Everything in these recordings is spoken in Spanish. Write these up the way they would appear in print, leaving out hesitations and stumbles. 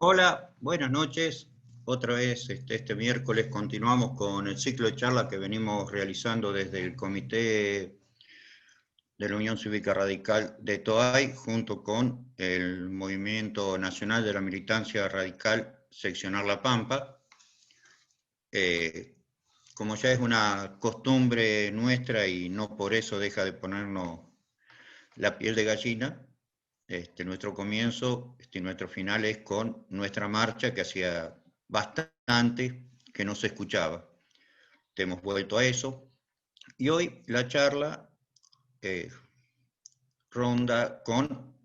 Hola, buenas noches. Otra vez este miércoles continuamos con el ciclo de charlas que venimos realizando desde el Comité de la Unión Cívica Radical de Toay, junto con el Movimiento Nacional de la Militancia Radical Seccional La Pampa. Como ya es una costumbre nuestra y no por eso deja de ponernos la piel de gallina, nuestro comienzo y nuestro final es con nuestra marcha, que hacía bastante que no se escuchaba. Te hemos vuelto a eso. Y hoy la charla ronda con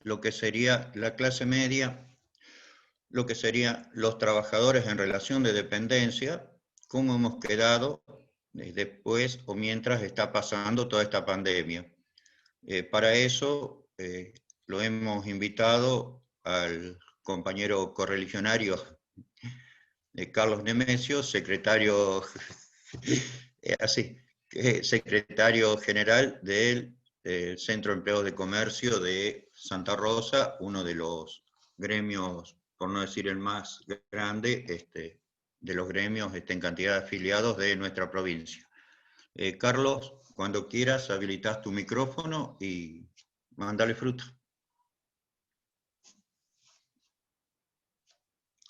lo que sería la clase media, lo que serían los trabajadores en relación de dependencia, cómo hemos quedado después o mientras está pasando toda esta pandemia. Para eso lo hemos invitado al compañero correligionario Carlos Nemesio, secretario, secretario general del Centro de Empleados de Comercio de Santa Rosa, uno de los gremios, por no decir el más grande, de los gremios en cantidad de afiliados de nuestra provincia. Carlos, cuando quieras, habilitas tu micrófono y mándale fruta.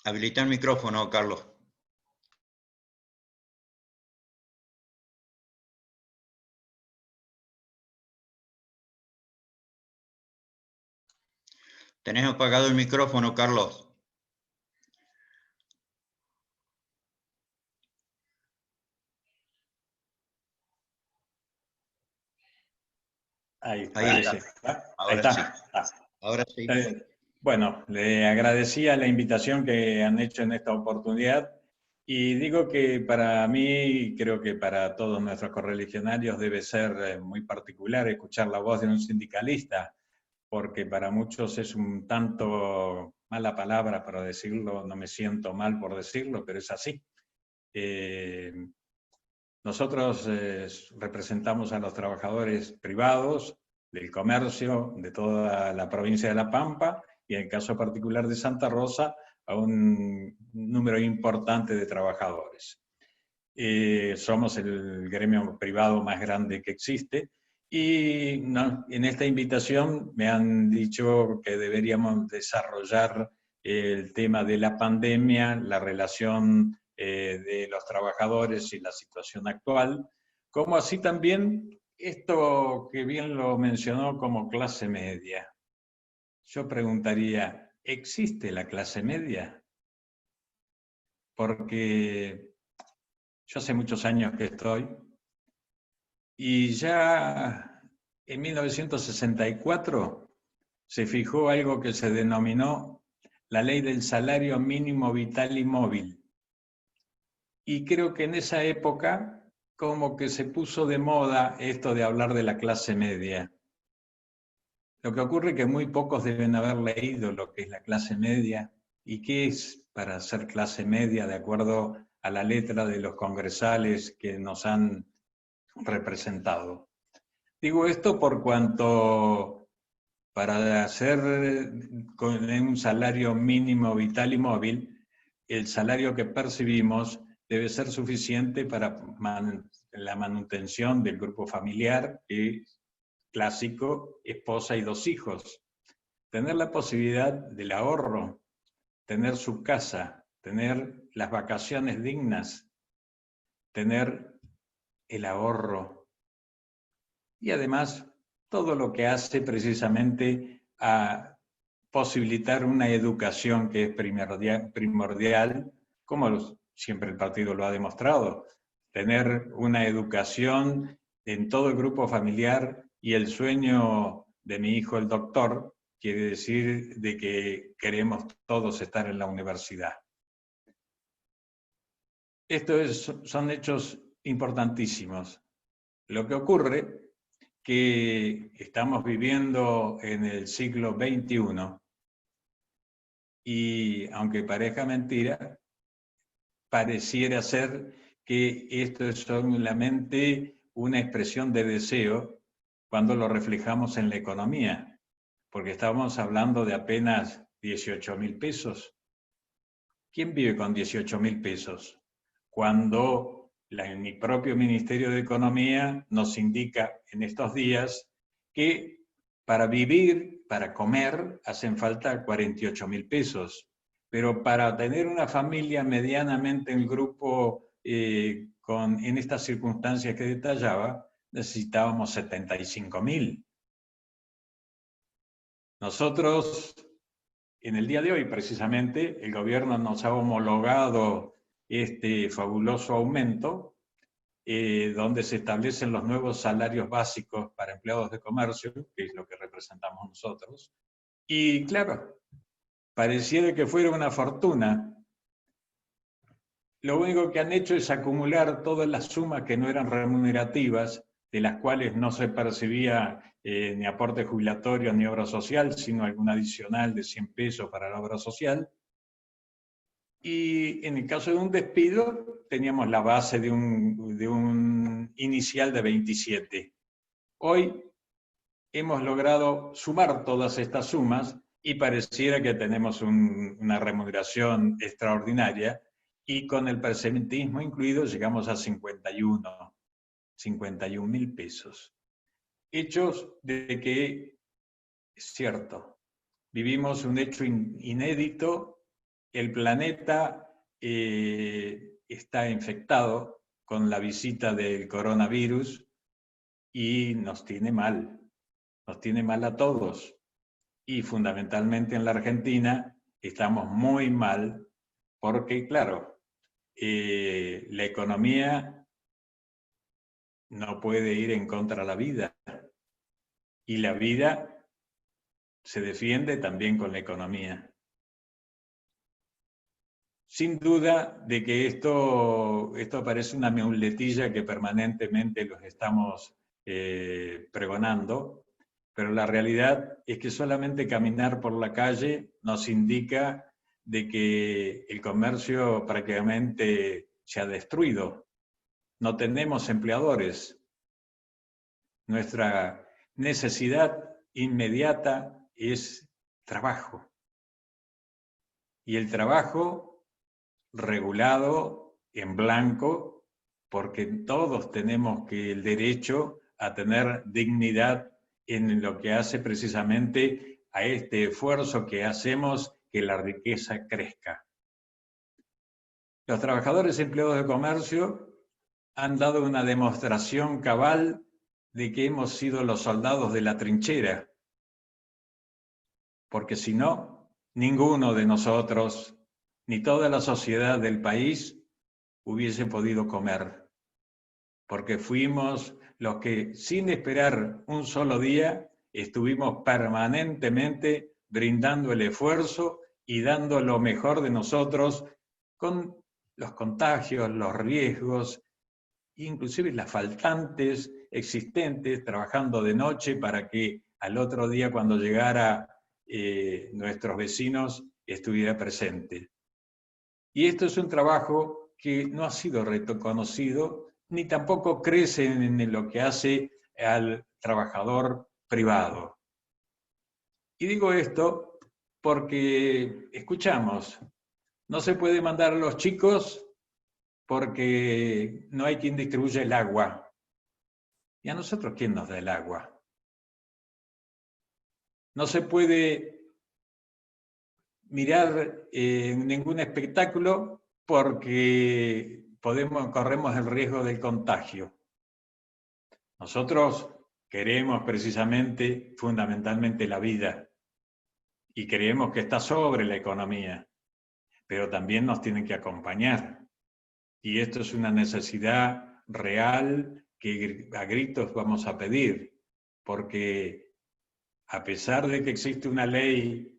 Habilita el micrófono, Carlos. Tenés apagado el micrófono, Carlos. Ahí está. Ahora sí. Ahora sí. Bueno, le agradecía la invitación que han hecho en esta oportunidad y digo que para mí, creo que para todos nuestros correligionarios debe ser muy particular escuchar la voz de un sindicalista, porque para muchos es un tanto mala palabra para decirlo, no me siento mal por decirlo, pero es así. Nosotros representamos a los trabajadores privados del comercio de toda la provincia de La Pampa y en el caso particular de Santa Rosa a un número importante de trabajadores. Somos el gremio privado más grande que existe y en esta invitación me han dicho que deberíamos desarrollar el tema de la pandemia, la relación de los trabajadores y la situación actual, como así también esto que bien lo mencionó como clase media. Yo preguntaría, ¿existe la clase media? Porque yo hace muchos años que estoy y ya en 1964 se fijó algo que se denominó la ley del salario mínimo vital y móvil. Y creo que en esa época como que se puso de moda esto de hablar de la clase media. Lo que ocurre es que muy pocos deben haber leído lo que es la clase media y qué es para ser clase media de acuerdo a la letra de los congresales que nos han representado. Digo esto por cuanto para hacer con un salario mínimo vital y móvil, el salario que percibimos debe ser suficiente para la manutención del grupo familiar, clásico, esposa y 2 hijos. Tener la posibilidad del ahorro, tener su casa, tener las vacaciones dignas, tener el ahorro y además todo lo que hace precisamente a posibilitar una educación que es primordial, como siempre el partido lo ha demostrado, tener una educación en todo el grupo familiar y el sueño de mi hijo el doctor quiere decir de que queremos todos estar en la universidad. Estos son hechos importantísimos. Lo que ocurre que estamos viviendo en el siglo XXI y aunque parezca mentira, pareciera ser que esto es solamente una expresión de deseo cuando lo reflejamos en la economía, porque estamos hablando de apenas 18.000 pesos ¿Quién vive con 18.000 pesos? Cuando mi propio Ministerio de Economía nos indica en estos días que para vivir, para comer, hacen falta 48.000 pesos. Pero para tener una familia medianamente en grupo en estas circunstancias que detallaba, necesitábamos 75.000. Nosotros, en el día de hoy precisamente, el gobierno nos ha homologado este fabuloso aumento, donde se establecen los nuevos salarios básicos para empleados de comercio, que es lo que representamos nosotros. Y claro, pareciera que fuera una fortuna. Lo único que han hecho es acumular todas las sumas que no eran remunerativas, de las cuales no se percibía ni aporte jubilatorio ni obra social, sino algún adicional de 100 pesos para la obra social. Y en el caso de un despido, teníamos la base de un inicial de 27. Hoy hemos logrado sumar todas estas sumas y pareciera que tenemos una remuneración extraordinaria, y con el presentismo incluido llegamos a 51.000 pesos. Hechos de que, es cierto, vivimos un hecho inédito. El planeta está infectado con la visita del coronavirus y nos tiene mal a todos. Y fundamentalmente en la Argentina estamos muy mal porque, claro, la economía no puede ir en contra de la vida, y la vida se defiende también con la economía. Sin duda de que esto parece una muletilla que permanentemente los estamos pregonando, pero la realidad es que solamente caminar por la calle nos indica de que el comercio prácticamente se ha destruido. No tenemos empleadores. Nuestra necesidad inmediata es trabajo. Y el trabajo regulado en blanco, porque todos tenemos el derecho a tener dignidad en lo que hace precisamente a este esfuerzo que hacemos que la riqueza crezca. Los trabajadores empleados de comercio han dado una demostración cabal de que hemos sido los soldados de la trinchera, porque si no, ninguno de nosotros, ni toda la sociedad del país, hubiese podido comer, porque fuimos los que, sin esperar un solo día, estuvimos permanentemente brindando el esfuerzo y dando lo mejor de nosotros con los contagios, los riesgos, inclusive las faltantes existentes, trabajando de noche para que al otro día, cuando llegara nuestros vecinos, estuviera presente. Y esto es un trabajo que no ha sido reconocido, ni tampoco crece en lo que hace al trabajador privado. Y digo esto porque escuchamos, no se puede mandar a los chicos porque no hay quien distribuya el agua. ¿Y a nosotros quién nos da el agua? No se puede mirar ningún espectáculo porque corremos el riesgo del contagio. Nosotros queremos precisamente, fundamentalmente, la vida, y creemos que está sobre la economía, pero también nos tienen que acompañar. Y esto es una necesidad real que a gritos vamos a pedir, porque a pesar de que existe una ley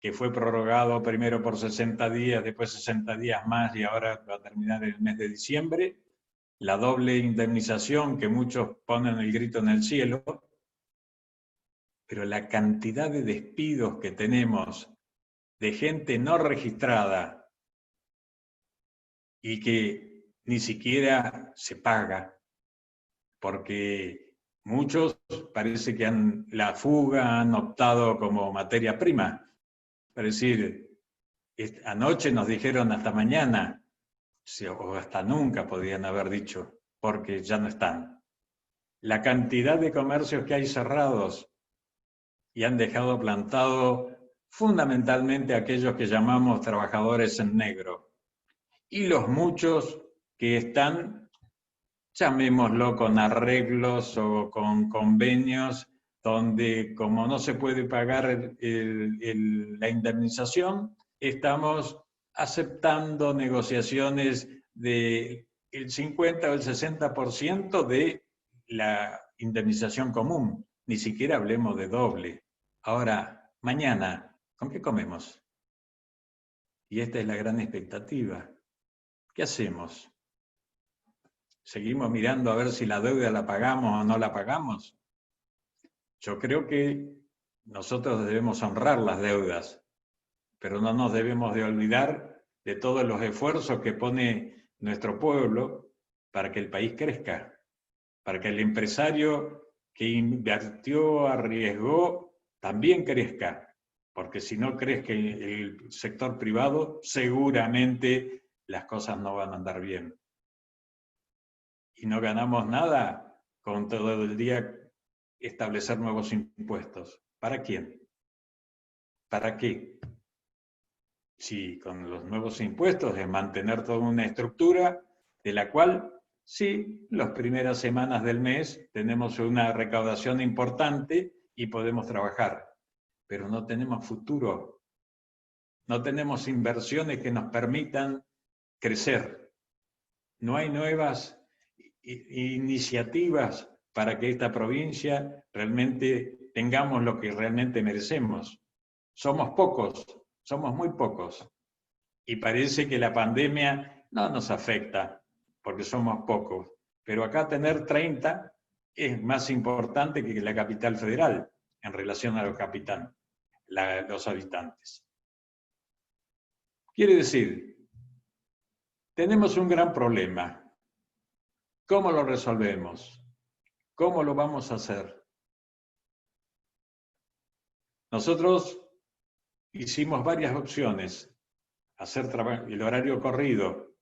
que fue prorrogado primero por 60 días, después 60 días más y ahora va a terminar el mes de diciembre, la doble indemnización que muchos ponen el grito en el cielo, pero la cantidad de despidos que tenemos de gente no registrada y que ni siquiera se paga, porque muchos parece que la fuga han optado como materia prima. Es decir, Anoche nos dijeron hasta mañana, o hasta nunca podían haber dicho, porque ya no están. La cantidad de comercios que hay cerrados y han dejado plantado fundamentalmente aquellos que llamamos trabajadores en negro. Y los muchos que están, llamémoslo, con arreglos o con convenios, donde como no se puede pagar la indemnización, estamos aceptando negociaciones del 50 o el 60% de la indemnización común. Ni siquiera hablemos de doble. Ahora, mañana, ¿con qué comemos? Y esta es la gran expectativa. ¿Qué hacemos? ¿Seguimos mirando a ver si la deuda la pagamos o no la pagamos? Yo creo que nosotros debemos honrar las deudas, pero no nos debemos de olvidar de todos los esfuerzos que pone nuestro pueblo para que el país crezca, para que el empresario que invirtió, arriesgó, también crezca, porque si no crezca el sector privado, seguramente las cosas no van a andar bien. Y no ganamos nada con todo el día establecer nuevos impuestos. ¿Para quién? ¿Para qué? Si con los nuevos impuestos es mantener toda una estructura de la cual, sí, las primeras semanas del mes tenemos una recaudación importante y podemos trabajar, pero no tenemos futuro, no tenemos inversiones que nos permitan crecer. No hay nuevas iniciativas para que esta provincia realmente tengamos lo que realmente merecemos. Somos pocos, somos muy pocos. Y parece que la pandemia no nos afecta, porque somos pocos. Pero acá tener 30 es más importante que la capital federal en relación a los habitantes. Quiere decir, tenemos un gran problema. ¿Cómo lo resolvemos? ¿Cómo lo vamos a hacer? Nosotros hicimos varias opciones. Hacer el horario corrido.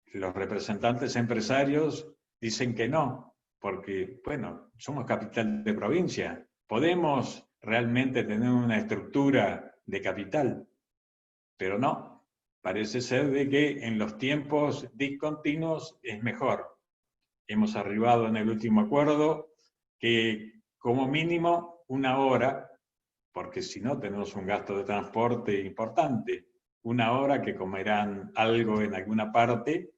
Los representantes empresarios dicen que no, porque, bueno, somos capital de provincia. Podemos realmente tener una estructura de capital, pero no. Parece ser de que en los tiempos discontinuos es mejor. Hemos arribado en el último acuerdo que como mínimo 1 hora, porque si no tenemos un gasto de transporte importante, 1 hora que comerán algo en alguna parte,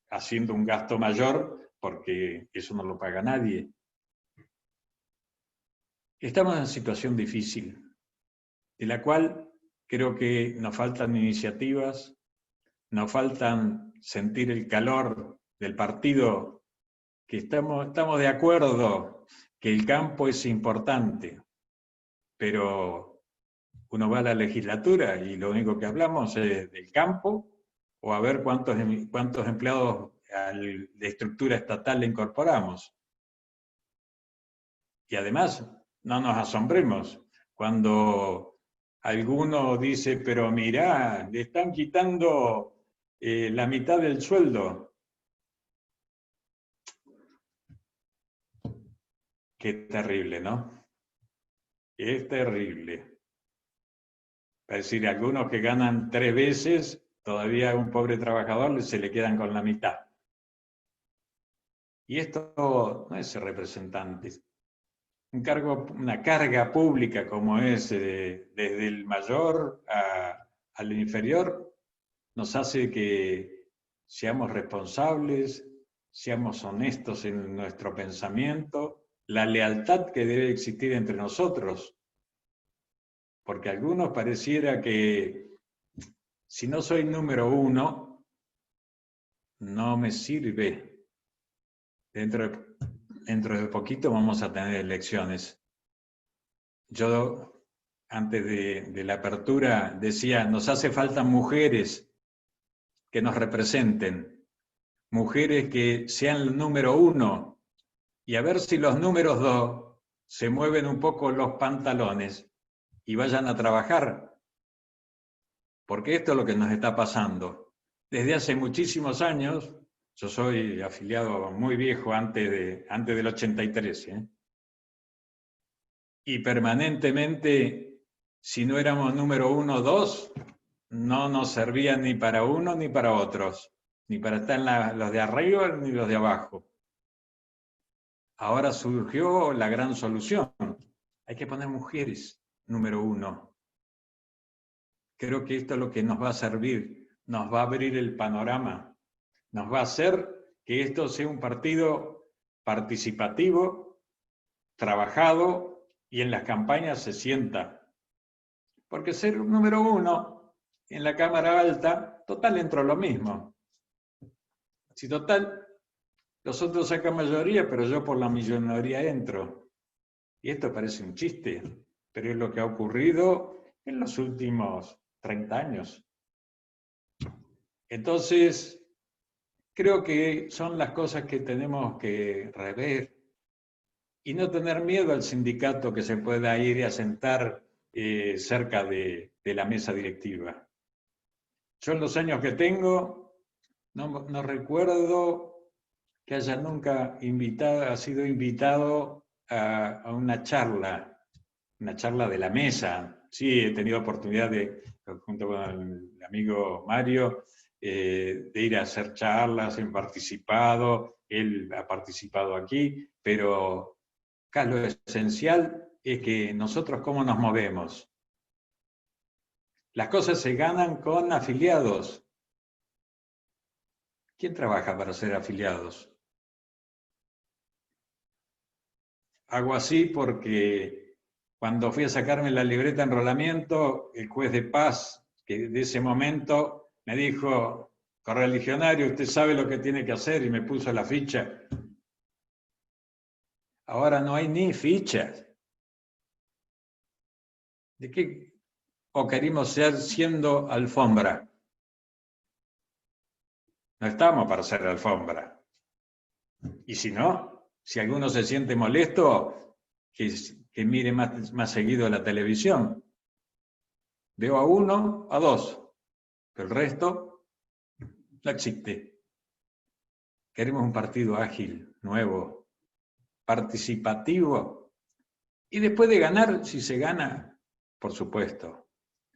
haciendo un gasto mayor, porque eso no lo paga nadie. Estamos en una situación difícil, de la cual creo que nos faltan iniciativas, nos faltan sentir el calor del partido, que estamos de acuerdo que el campo es importante, pero uno va a la legislatura y lo único que hablamos es del campo o a ver cuántos empleados de estructura estatal le incorporamos. Y además, no nos asombremos cuando alguno dice, pero mirá, le están quitando la mitad del sueldo. Qué terrible, ¿no? Es terrible. Es decir, algunos que ganan 3 veces, todavía a un pobre trabajador se le quedan con la mitad. Y esto no es ser representante. Una carga pública como es desde el mayor al inferior, nos hace que seamos responsables, seamos honestos en nuestro pensamiento, la lealtad que debe existir entre nosotros, porque a algunos pareciera que si no soy número 1, no me sirve. Dentro de poquito vamos a tener elecciones. Yo, antes de la apertura, decía, nos hace falta mujeres que nos representen, mujeres que sean el número 1, y a ver si los números 2 se mueven un poco los pantalones y vayan a trabajar. porque esto es lo que nos está pasando. Desde hace muchísimos años, yo soy afiliado muy viejo, antes del 83, y permanentemente, si no éramos número 1 o 2, no nos servía ni para uno ni para otros, ni para estar los de arriba ni los de abajo. Ahora surgió la gran solución. Hay que poner mujeres número 1. Creo que esto es lo que nos va a servir, nos va a abrir el panorama, nos va a hacer que esto sea un partido participativo, trabajado y en las campañas se sienta. Porque ser número 1 en la Cámara Alta, total entró lo mismo. Si total, los otros sacan mayoría, pero yo por la minoría entro. Y esto parece un chiste, pero es lo que ha ocurrido en los últimos 30 años. Entonces, creo que son las cosas que tenemos que rever y no tener miedo al sindicato que se pueda ir y a sentar cerca de la mesa directiva. Yo en los años que tengo, no recuerdo que haya nunca sido invitado a una charla de la mesa. Sí, he tenido oportunidad junto con el amigo Mario, de ir a hacer charlas, he participado, él ha participado aquí, pero acá lo esencial es que nosotros cómo nos movemos. Las cosas se ganan con afiliados. ¿Quién trabaja para ser afiliados? Hago así porque cuando fui a sacarme la libreta de enrolamiento, el juez de paz, que de ese momento me dijo: correligionario, usted sabe lo que tiene que hacer, y me puso la ficha. Ahora no hay ni fichas. ¿De qué o queremos ser siendo alfombra? No estamos para ser alfombra. Y si no, si alguno se siente molesto, que mire más seguido la televisión. Veo a 1, a 2, pero el resto no existe. Queremos un partido ágil, nuevo, participativo, y después de ganar, si se gana, por supuesto,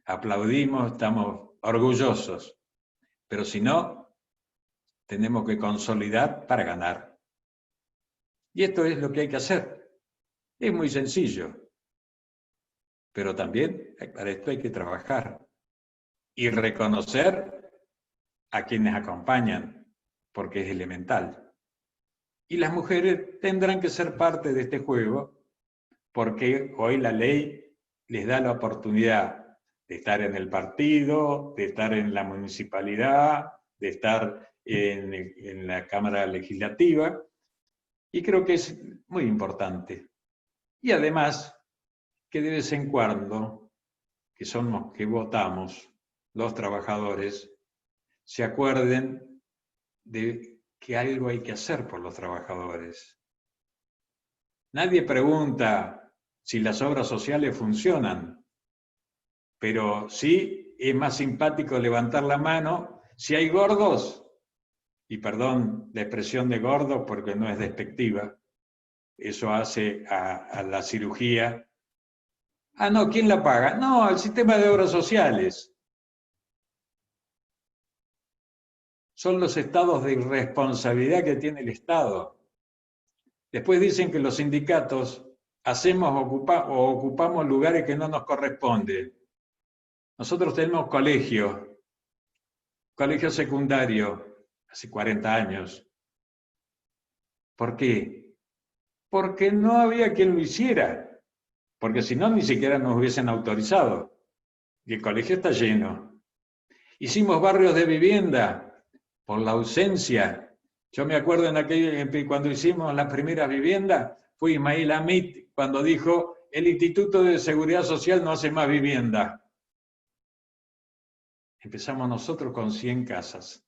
aplaudimos, estamos orgullosos, pero si no, tenemos que consolidar para ganar. Y esto es lo que hay que hacer. Es muy sencillo, pero también para esto hay que trabajar y reconocer a quienes acompañan, porque es elemental. Y las mujeres tendrán que ser parte de este juego, porque hoy la ley les da la oportunidad de estar en el partido, de estar en la municipalidad, de estar en la Cámara Legislativa, y creo que es muy importante. Y además, que de vez en cuando, que votamos, los trabajadores, se acuerden de que algo hay que hacer por los trabajadores. Nadie pregunta si las obras sociales funcionan, pero sí es más simpático levantar la mano si hay gordos, y perdón la expresión de gordo porque no es despectiva, eso hace a la cirugía. Ah, no, ¿quién la paga? No, el sistema de obras sociales. Son los estados de irresponsabilidad que tiene el Estado. Después dicen que los sindicatos ocupamos lugares que no nos corresponden. Nosotros tenemos colegio secundario, hace 40 años. ¿Por qué? Porque no había quien lo hiciera, porque si no, ni siquiera nos hubiesen autorizado. Y el colegio está lleno. Hicimos barrios de vivienda por la ausencia. Yo me acuerdo cuando hicimos las primeras viviendas, fue Ismail Amit cuando dijo: el Instituto de Seguridad Social no hace más vivienda. Empezamos nosotros con 100 casas.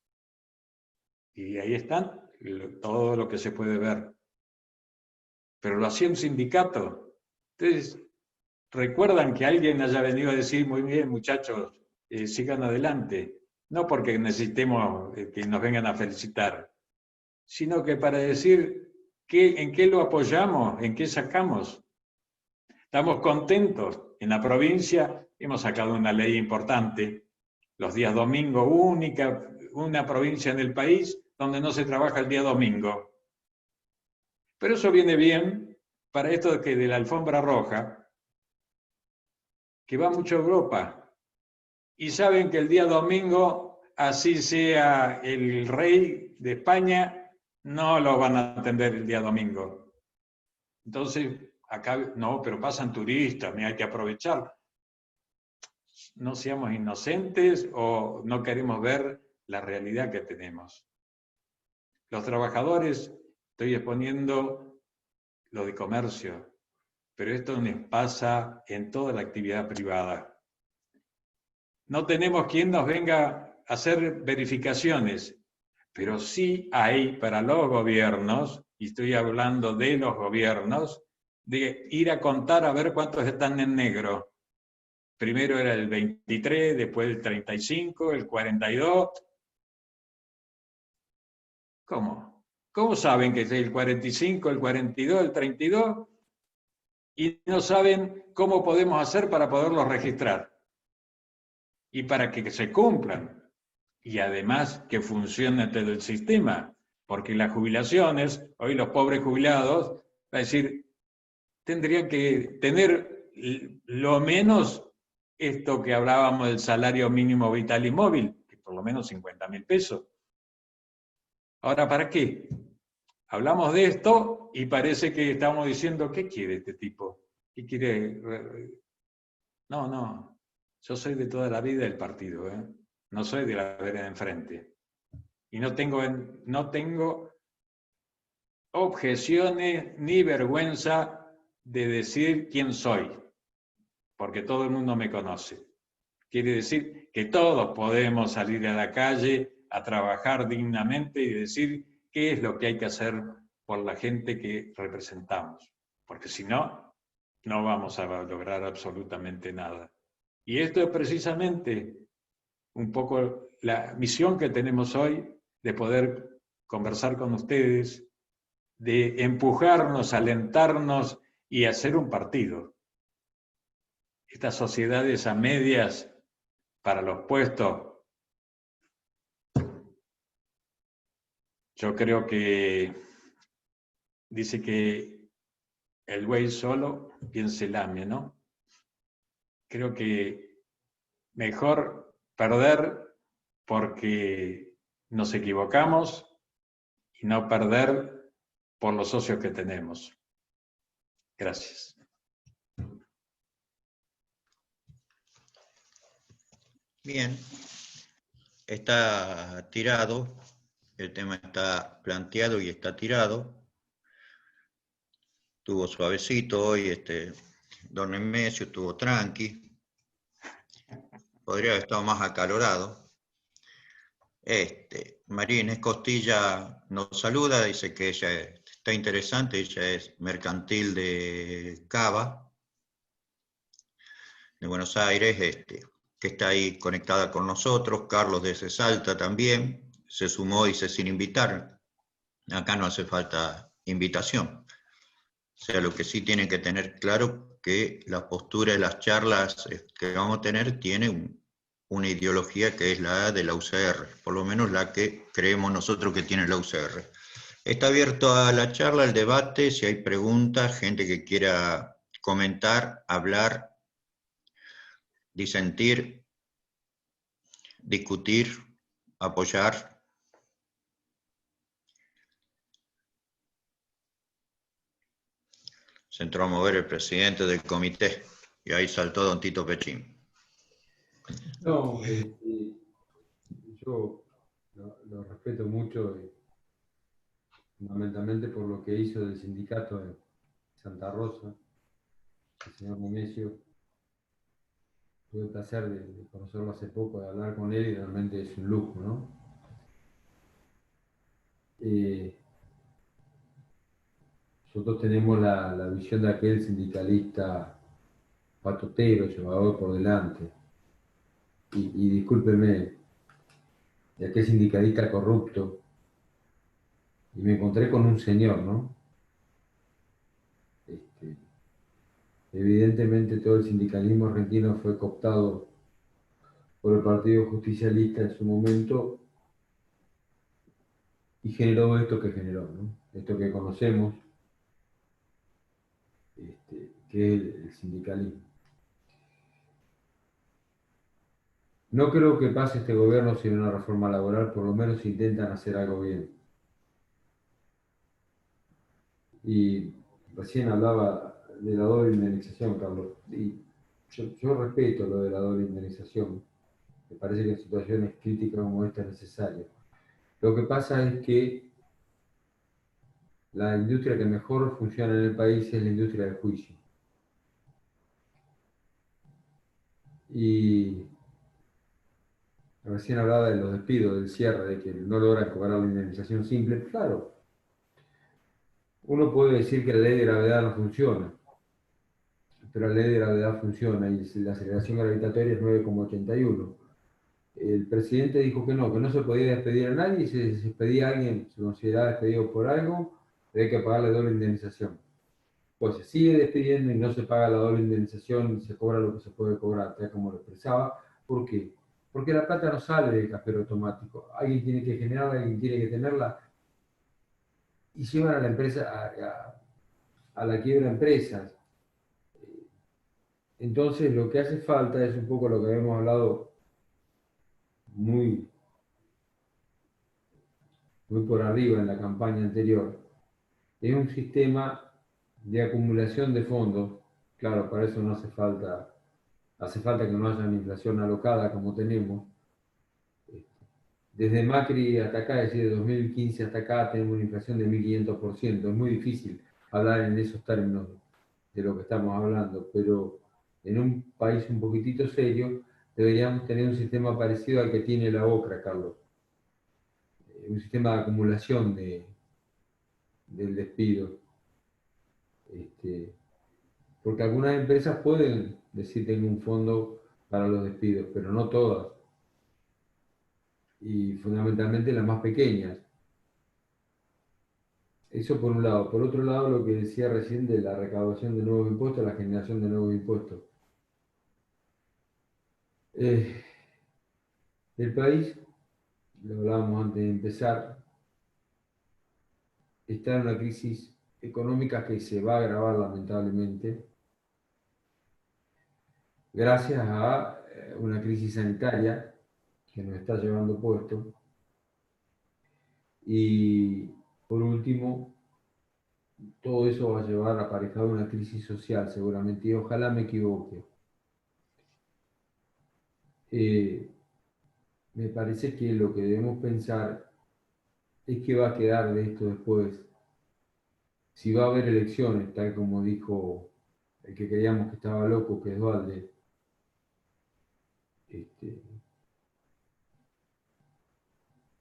Y ahí están todo lo que se puede ver. Pero lo hacía un sindicato. Entonces, ¿recuerdan que alguien haya venido a decir: muy bien, muchachos, sigan adelante. No porque necesitemos que nos vengan a felicitar, sino que para decir en qué lo apoyamos, en qué sacamos. Estamos contentos. En la provincia hemos sacado una ley importante, los días domingo, una provincia en el país donde no se trabaja el día domingo. Pero eso viene bien para esto de la alfombra roja, que va mucho a Europa. Y saben que el día domingo, así sea el rey de España, no lo van a atender el día domingo. Entonces, acá no, pero pasan turistas, hay que aprovechar. No seamos inocentes o no queremos ver la realidad que tenemos. Los trabajadores, estoy exponiendo lo de comercio, pero esto nos pasa en toda la actividad privada. No tenemos quien nos venga a hacer verificaciones, pero sí hay para los gobiernos, y estoy hablando de los gobiernos, de ir a contar a ver cuántos están en negro. Primero era el 23, después el 35, el 42. ¿Cómo? ¿Cómo saben que es el 45, el 42, el 32? Y no saben cómo podemos hacer para poderlos registrar. Y para que se cumplan. Y además que funcione todo el sistema. Porque las jubilaciones, hoy los pobres jubilados, va a decir, tendrían que tener lo menos esto que hablábamos del salario mínimo vital y móvil, que por lo menos 50.000 pesos. Ahora, ¿para qué? Hablamos de esto y parece que estamos diciendo, ¿qué quiere este tipo? ¿Qué quiere? No, yo soy de toda la vida del partido, ¿eh? No soy de la vereda de enfrente. Y no tengo objeciones ni vergüenza de decir quién soy, porque todo el mundo me conoce. Quiere decir que todos podemos salir a la calle a trabajar dignamente y decir qué es lo que hay que hacer por la gente que representamos, porque si no, no vamos a lograr absolutamente nada. Y esto es precisamente un poco la misión que tenemos hoy de poder conversar con ustedes, de empujarnos, alentarnos y hacer un partido. Estas sociedades a medias para los puestos, yo creo que dice que el buey solo quien se lame, ¿no? Creo que mejor perder porque nos equivocamos y no perder por los socios que tenemos. Gracias. Bien, está tirado, el tema está planteado y está tirado. Estuvo suavecito hoy, don Nemesio estuvo tranqui. Podría haber estado más acalorado. María Inés Costilla nos saluda, dice que ella está interesante, ella es mercantil de Cava, de Buenos Aires, que está ahí conectada con nosotros. Carlos desde Salta también, se sumó, dice, sin invitar. Acá no hace falta invitación. O sea, lo que sí tienen que tener claro que la postura de las charlas que vamos a tener tiene una ideología que es la de la UCR, por lo menos la que creemos nosotros que tiene la UCR. Está abierto a la charla, al debate, si hay preguntas, gente que quiera comentar, hablar, disentir, discutir, apoyar. Se entró a mover el presidente del comité y ahí saltó don Tito Pechín. No, yo lo respeto mucho, fundamentalmente por lo que hizo del sindicato de Santa Rosa, el señor Nemesio. Tuve el placer de conocerlo hace poco, de hablar con él, y realmente es un lujo, ¿no? Nosotros tenemos la visión de aquel sindicalista patotero, llevador por delante. y discúlpeme, de aquel sindicalista corrupto, y me encontré con un señor, ¿no? Este, evidentemente todo el sindicalismo argentino fue cooptado por el Partido Justicialista en su momento y generó esto que generó, ¿no? Esto que conocemos, que es el sindicalismo. No creo que pase este gobierno sin una reforma laboral, por lo menos intentan hacer algo bien. Y recién hablaba de la doble indemnización, Carlos, y yo respeto lo de la doble indemnización. Me parece que en situaciones críticas como esta es necesario. Lo que pasa es que la industria que mejor funciona en el país es la industria del juicio. Y recién hablaba de los despidos, del cierre, de que no logran cobrar la indemnización simple. Claro, uno puede decir que la ley de gravedad no funciona, pero la ley de gravedad funciona y la aceleración gravitatoria es 9,81. El presidente dijo que no se podía despedir a nadie, y si se despedía a alguien, se consideraba despedido por algo, había que pagarle doble indemnización. Pues se sigue despidiendo y no se paga la doble indemnización, se cobra lo que se puede cobrar, tal como lo expresaba. ¿Por qué? Porque la plata no sale del cajero automático. Alguien tiene que generarla, alguien tiene que tenerla, y llevan a la empresa a la quiebra empresas. Entonces lo que hace falta es un poco lo que habíamos hablado muy, muy por arriba en la campaña anterior. Es un sistema de acumulación de fondos. Claro, para eso no hace falta que no haya una inflación alocada como tenemos. Desde Macri hasta acá, es decir, de 2015 hasta acá, tenemos una inflación de 1500%. Es muy difícil hablar en esos términos de lo que estamos hablando, pero en un país un poquitito serio deberíamos tener un sistema parecido al que tiene la OCRA, Carlos. Un sistema de acumulación del despido. Porque algunas empresas pueden decir tengo un fondo para los despidos, pero no todas. Y fundamentalmente las más pequeñas. Eso por un lado. Por otro lado, lo que decía recién de la recaudación de nuevos impuestos, la generación de nuevos impuestos. El país, lo hablábamos antes de empezar, está en una crisis económica que se va a agravar lamentablemente, gracias a una crisis sanitaria que nos está llevando puesto. Y por último, todo eso va a llevar aparejado una crisis social seguramente, y ojalá me equivoque. Me parece que lo que debemos pensar es qué va a quedar de esto después. Si va a haber elecciones, tal como dijo el que creíamos que estaba loco, que es Dualde,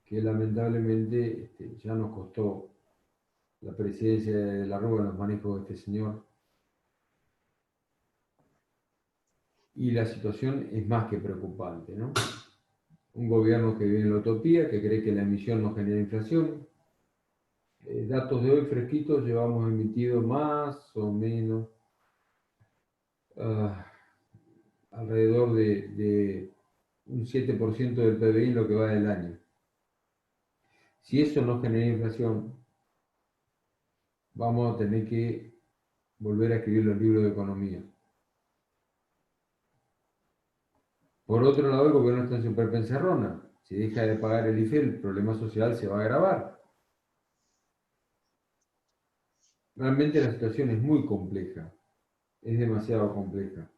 que lamentablemente ya nos costó la presidencia de la Rúa en los manejos de este señor. Y la situación es más que preocupante, ¿no? Un gobierno que vive en la utopía, que cree que la emisión no genera inflación. Datos de hoy fresquitos, llevamos emitido más o menos alrededor de un 7% del PBI en lo que va del año. Si eso no genera inflación, vamos a tener que volver a escribir los libros de economía. Por otro lado, el gobierno está en superpenserrona. Si deja de pagar el IFE, el problema social se va a agravar. Realmente la situación es muy compleja, es demasiado compleja.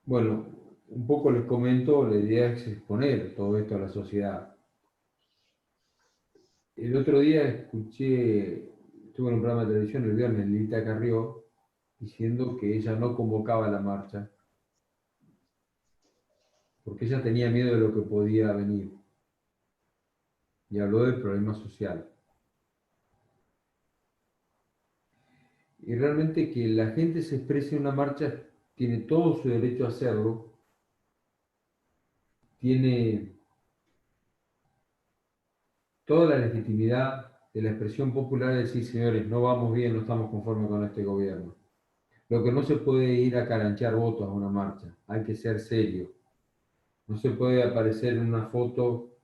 Bueno, un poco les comento, la idea es exponer todo esto a la sociedad. El otro día estuve en un programa de televisión el viernes, Lilita Carrió, diciendo que ella no convocaba la marcha, porque ella tenía miedo de lo que podía venir. Y habló del problema social. Y realmente que la gente se exprese en una marcha tiene todo su derecho a hacerlo, tiene toda la legitimidad de la expresión popular de decir, señores, no vamos bien, no estamos conformes con este gobierno. Lo que no se puede ir a caranchear votos a una marcha, hay que ser serio. No se puede aparecer en una foto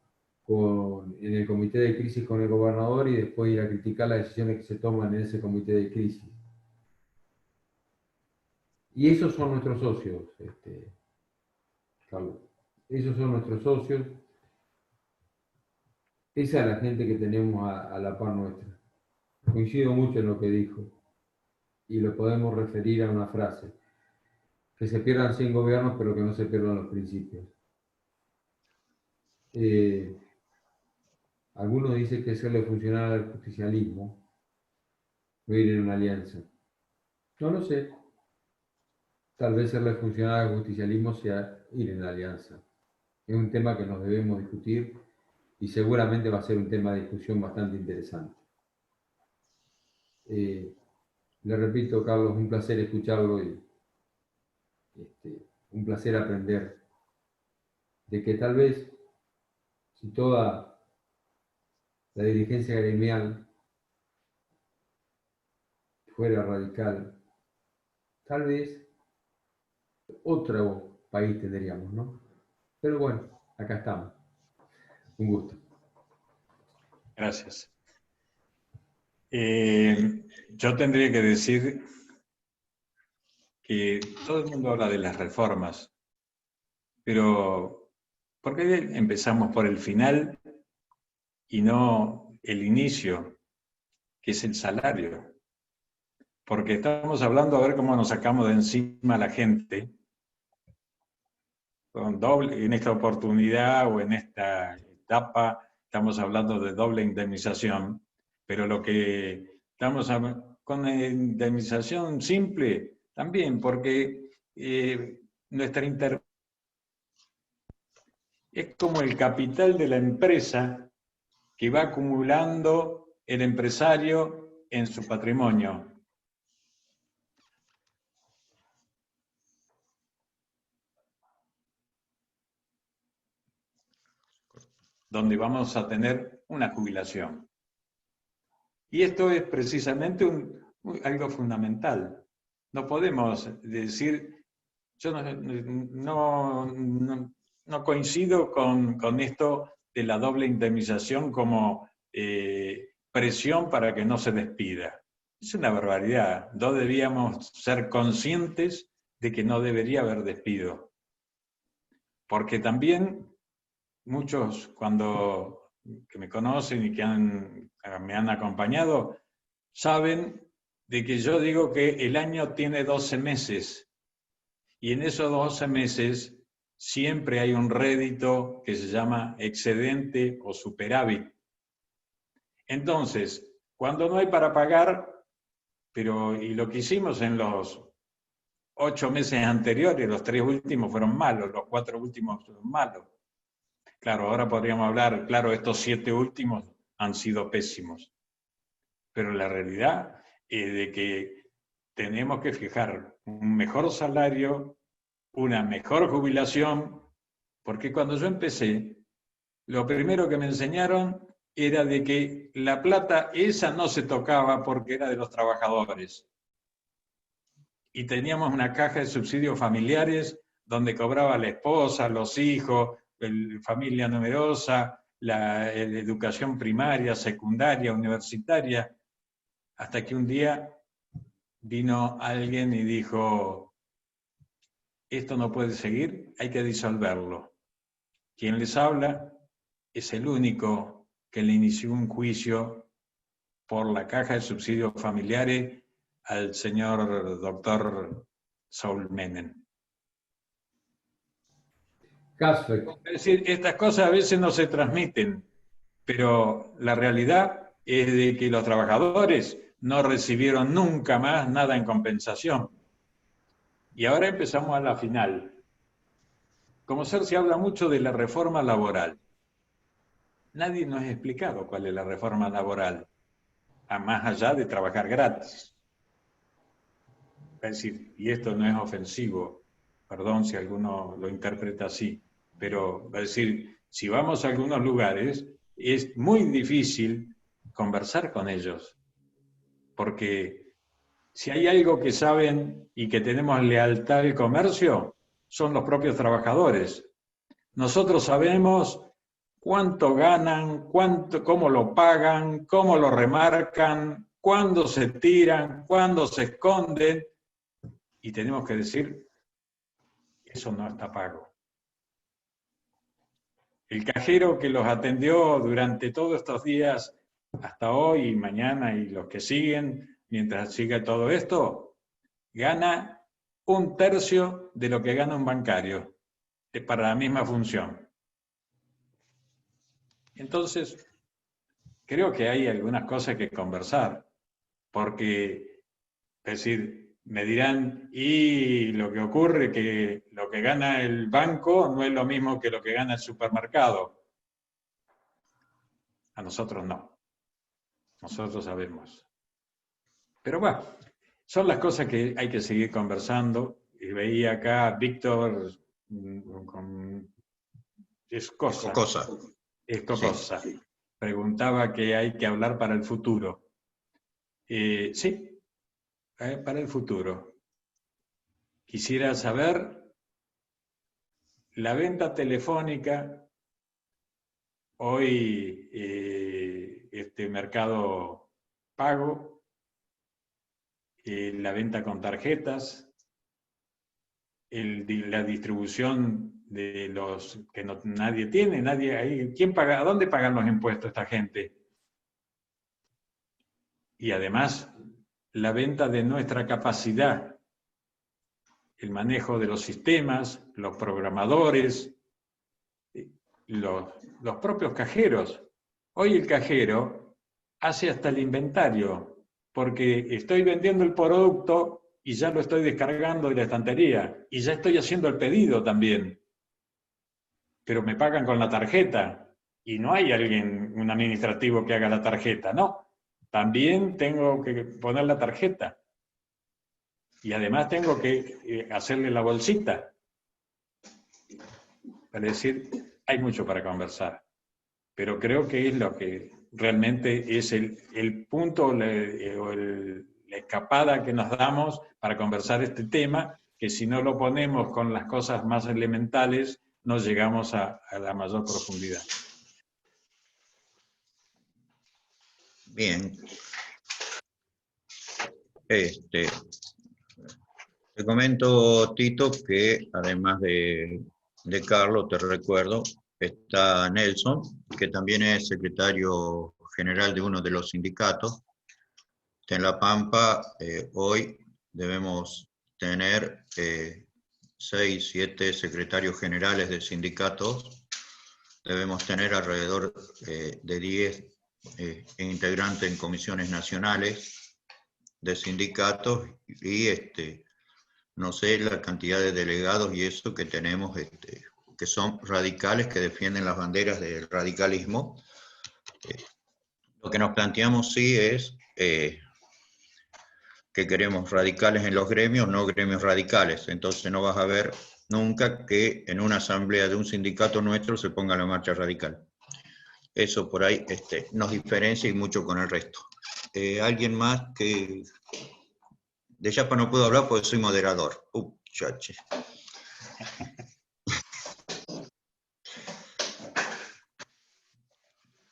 en el comité de crisis con el gobernador y después ir a criticar las decisiones que se toman en ese comité de crisis. Y esos son nuestros socios, Carlos. Esos son nuestros socios. Esa es la gente que tenemos a la par nuestra. Coincido mucho en lo que dijo y lo podemos referir a una frase: que se pierdan 100 gobiernos, pero que no se pierdan los principios. Algunos dicen que serle funcional al justicialismo no ir en una alianza. No lo sé. Tal vez serle funcional al justicialismo sea ir en la alianza. Es un tema que nos debemos discutir y seguramente va a ser un tema de discusión bastante interesante. Le repito, Carlos, un placer escucharlo y un placer aprender de que tal vez si toda la dirigencia gremial fuera radical, tal vez otro país tendríamos, ¿no? Pero bueno, acá estamos. Un gusto. Gracias. Yo tendría que decir que todo el mundo habla de las reformas, pero ¿por qué empezamos por el final y no el inicio, que es el salario? Porque estamos hablando a ver cómo nos sacamos de encima a la gente con doble, en esta oportunidad o en esta etapa estamos hablando de doble indemnización, pero lo que estamos con la indemnización simple también, porque nuestra intervención es como el capital de la empresa que va acumulando el empresario en su patrimonio. Donde vamos a tener una jubilación. Y esto es precisamente algo fundamental. No podemos decir, yo no coincido con esto de la doble indemnización como presión para que no se despida. Es una barbaridad. No debíamos ser conscientes de que no debería haber despido. Porque también muchos que me conocen y que me han acompañado, saben de que yo digo que el año tiene 12 meses y en esos 12 meses siempre hay un rédito que se llama excedente o superávit. Entonces, cuando no hay para pagar, y lo que hicimos en los 8 meses anteriores, los 3 últimos fueron malos, los 4 últimos fueron malos. Claro, ahora podríamos hablar, claro, estos 7 últimos han sido pésimos. Pero la realidad es de que tenemos que fijar un mejor salario, una mejor jubilación, porque cuando yo empecé, lo primero que me enseñaron era de que la plata esa no se tocaba porque era de los trabajadores. Y teníamos una caja de subsidios familiares donde cobraba la esposa, los hijos, familia numerosa, la educación primaria, secundaria, universitaria, hasta que un día vino alguien y dijo, esto no puede seguir, hay que disolverlo. Quien les habla es el único que le inició un juicio por la caja de subsidios familiares al señor doctor Saúl Menem. Casfec. Es decir, estas cosas a veces no se transmiten, pero la realidad es de que los trabajadores no recibieron nunca más nada en compensación. Y ahora empezamos a la final. Como se habla mucho de la reforma laboral. Nadie nos ha explicado cuál es la reforma laboral, más allá de trabajar gratis. Es decir, y esto no es ofensivo, perdón si alguno lo interpreta así, Pero, es decir, si vamos a algunos lugares, es muy difícil conversar con ellos, porque si hay algo que saben y que tenemos lealtad al comercio, son los propios trabajadores. Nosotros sabemos cuánto ganan, cómo lo pagan, cómo lo remarcan, cuándo se tiran, cuándo se esconden, y tenemos que decir, eso no está pago. El cajero que los atendió durante todos estos días, hasta hoy y mañana y los que siguen, mientras siga todo esto, gana 1/3 de lo que gana un bancario, para la misma función. Entonces, creo que hay algunas cosas que conversar, porque, es decir, me dirán, y lo que ocurre que lo que gana el banco no es lo mismo que lo que gana el supermercado. A nosotros no. Nosotros sabemos. Pero bueno, son las cosas que hay que seguir conversando. Y veía acá a Víctor con Cosa. Escocosa. Sí. Preguntaba qué hay que hablar para el futuro. Sí, para el futuro. Quisiera saber la venta telefónica, hoy este mercado pago, la venta con tarjetas, la distribución de los que nadie tiene, ¿quién paga? ¿A dónde pagan los impuestos esta gente? Y además, la venta de nuestra capacidad, el manejo de los sistemas, los programadores, los propios cajeros. Hoy el cajero hace hasta el inventario, porque estoy vendiendo el producto y ya lo estoy descargando de la estantería, y ya estoy haciendo el pedido también. Pero me pagan con la tarjeta, y no hay un administrativo que haga la tarjeta, no. También tengo que poner la tarjeta. Y además tengo que hacerle la bolsita. Es decir, hay mucho para conversar. Pero creo que es lo que realmente es el punto o la escapada que nos damos para conversar este tema, que si no lo ponemos con las cosas más elementales, no llegamos a la mayor profundidad. Bien. Te comento, Tito, que además de Carlos, te recuerdo, está Nelson, que también es secretario general de uno de los sindicatos. En La Pampa, hoy debemos tener 6, 7 secretarios generales de sindicatos. Debemos tener alrededor de 10 integrantes en comisiones nacionales de sindicatos y no sé la cantidad de delegados y eso que tenemos, que son radicales, que defienden las banderas del radicalismo. Lo que nos planteamos sí es que queremos radicales en los gremios, no gremios radicales. Entonces no vas a ver nunca que en una asamblea de un sindicato nuestro se ponga la marcha radical. Eso por ahí nos diferencia y mucho con el resto. ¿Alguien más que...? De Yapa no puedo hablar porque soy moderador. Chache.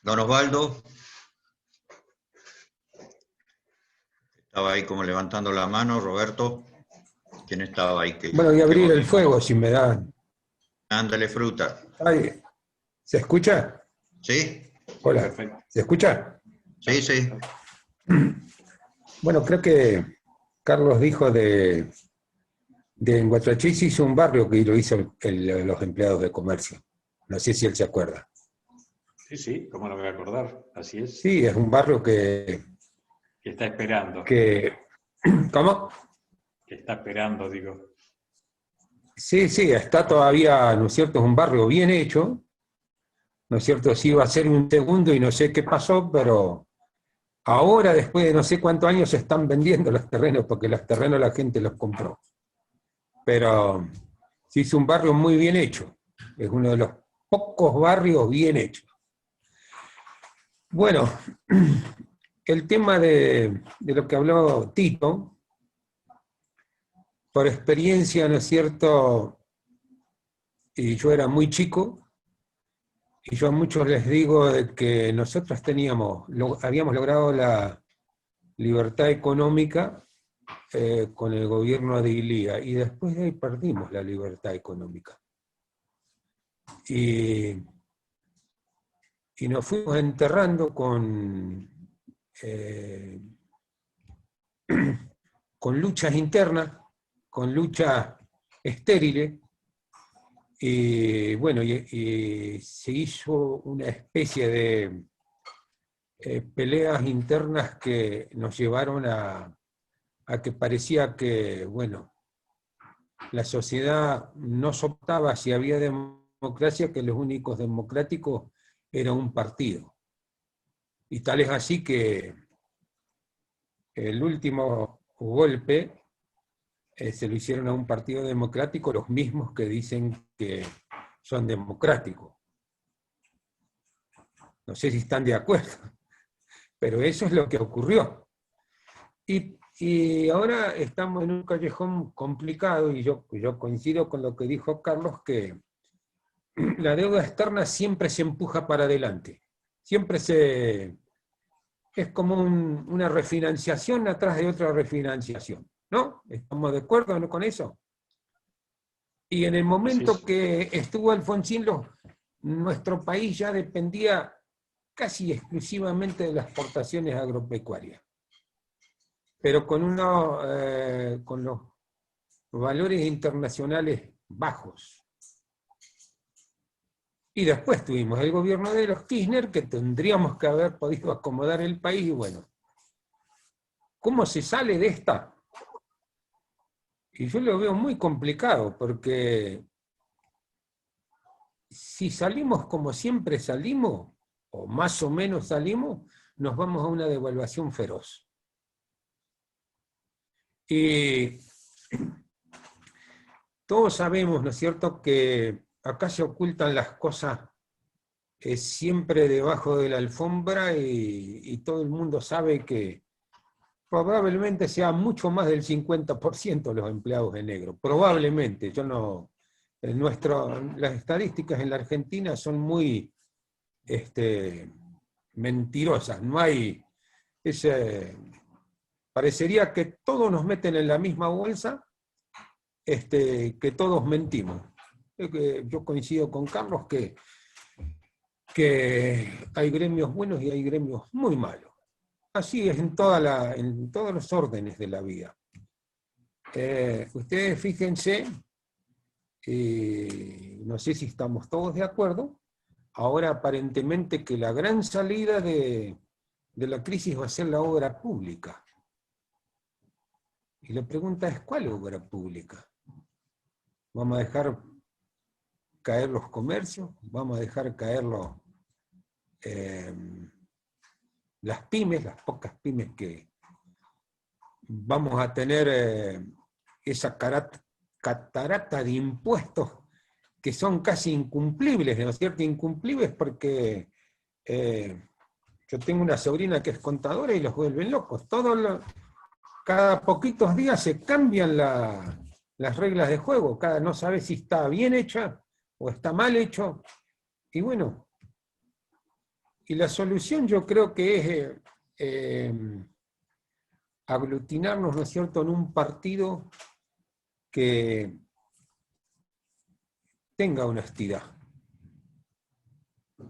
Don Osvaldo. Estaba ahí como levantando la mano. Roberto. ¿Quién estaba ahí? Bueno, voy a abrir el fuego si me dan. Ándale, fruta. Ay, ¿se escucha? ¿Sí? Hola, Perfecto. ¿se escucha? Sí, sí. Bueno, creo que Carlos dijo de en Guatrachí se hizo un barrio que lo hizo los empleados de comercio. No sé si él se acuerda. Sí, ¿cómo no me voy a acordar? Así es. Sí, es un barrio que está esperando. ¿Cómo? Que está esperando, digo. Sí, está todavía, ¿no es cierto? Es un barrio bien hecho, ¿no es cierto? Sí iba a ser un segundo y no sé qué pasó, pero ahora, después de no sé cuántos años, se están vendiendo los terrenos, porque los terrenos la gente los compró. Pero se hizo un barrio muy bien hecho. Es uno de los pocos barrios bien hechos. Bueno, el tema de lo que habló Tito, por experiencia, ¿no es cierto? Y yo era muy chico, y yo a muchos les digo de que nosotros habíamos logrado la libertad económica con el gobierno de Ilía, y después de ahí perdimos la libertad económica. Y nos fuimos enterrando con luchas internas, con luchas estériles, y bueno, y se hizo una especie de peleas internas que nos llevaron a que parecía que, bueno, la sociedad no soportaba si había democracia, que los únicos democráticos era un partido. Y tal es así que el último golpe se lo hicieron a un partido democrático, los mismos que dicen que son democráticos. No sé si están de acuerdo, pero eso es lo que ocurrió. Y ahora estamos en un callejón complicado, y yo coincido con lo que dijo Carlos, que la deuda externa siempre se empuja para adelante. Siempre es como una refinanciación atrás de otra refinanciación, ¿no? ¿Estamos de acuerdo con eso? Y en el momento que estuvo Alfonsín, nuestro país ya dependía casi exclusivamente de las exportaciones agropecuarias, pero con los valores internacionales bajos. Y después tuvimos el gobierno de los Kirchner, que tendríamos que haber podido acomodar el país, y bueno, ¿cómo se sale de esta? Y yo lo veo muy complicado, porque si salimos como siempre salimos, o más o menos salimos, nos vamos a una devaluación feroz. Y todos sabemos, ¿no es cierto?, que acá se ocultan las cosas siempre debajo de la alfombra, y todo el mundo sabe que probablemente sea mucho más del 50% los empleados en negro. Probablemente, las estadísticas en la Argentina son muy mentirosas. No hay parecería que todos nos meten en la misma bolsa, que todos mentimos. Yo coincido con Carlos que hay gremios buenos y hay gremios muy malos. Así es en todos los órdenes de la vida. Ustedes fíjense, no sé si estamos todos de acuerdo, ahora aparentemente que la gran salida de la crisis va a ser la obra pública. Y la pregunta es, ¿cuál obra pública? ¿Vamos a dejar caer los comercios? ¿Vamos a dejar caer las pymes, las pocas pymes que vamos a tener esa catarata de impuestos que son casi incumplibles, ¿no es cierto? Incumplibles porque yo tengo una sobrina que es contadora y los vuelven locos. Cada poquitos días se cambian las reglas de juego, no sabe si está bien hecha o está mal hecho. Y bueno, y la solución yo creo que es aglutinarnos, ¿no es cierto?, en un partido que tenga honestidad.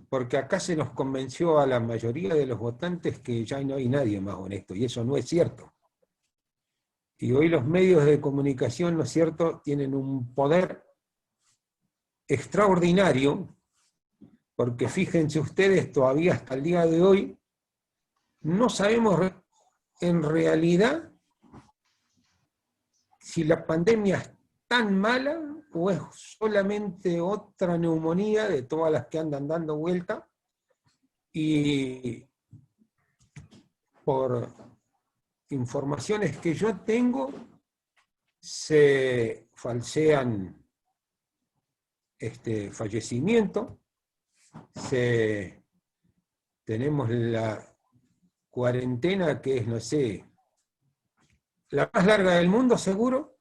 Porque acá se nos convenció a la mayoría de los votantes que ya no hay nadie más honesto, y eso no es cierto. Y hoy los medios de comunicación, ¿no es cierto?, tienen un poder extraordinario, porque fíjense ustedes, todavía hasta el día de hoy, no sabemos en realidad si la pandemia es tan mala o es solamente otra neumonía de todas las que andan dando vuelta, y por informaciones que yo tengo, se falsean fallecimiento, tenemos la cuarentena que es, no sé, la más larga del mundo seguro,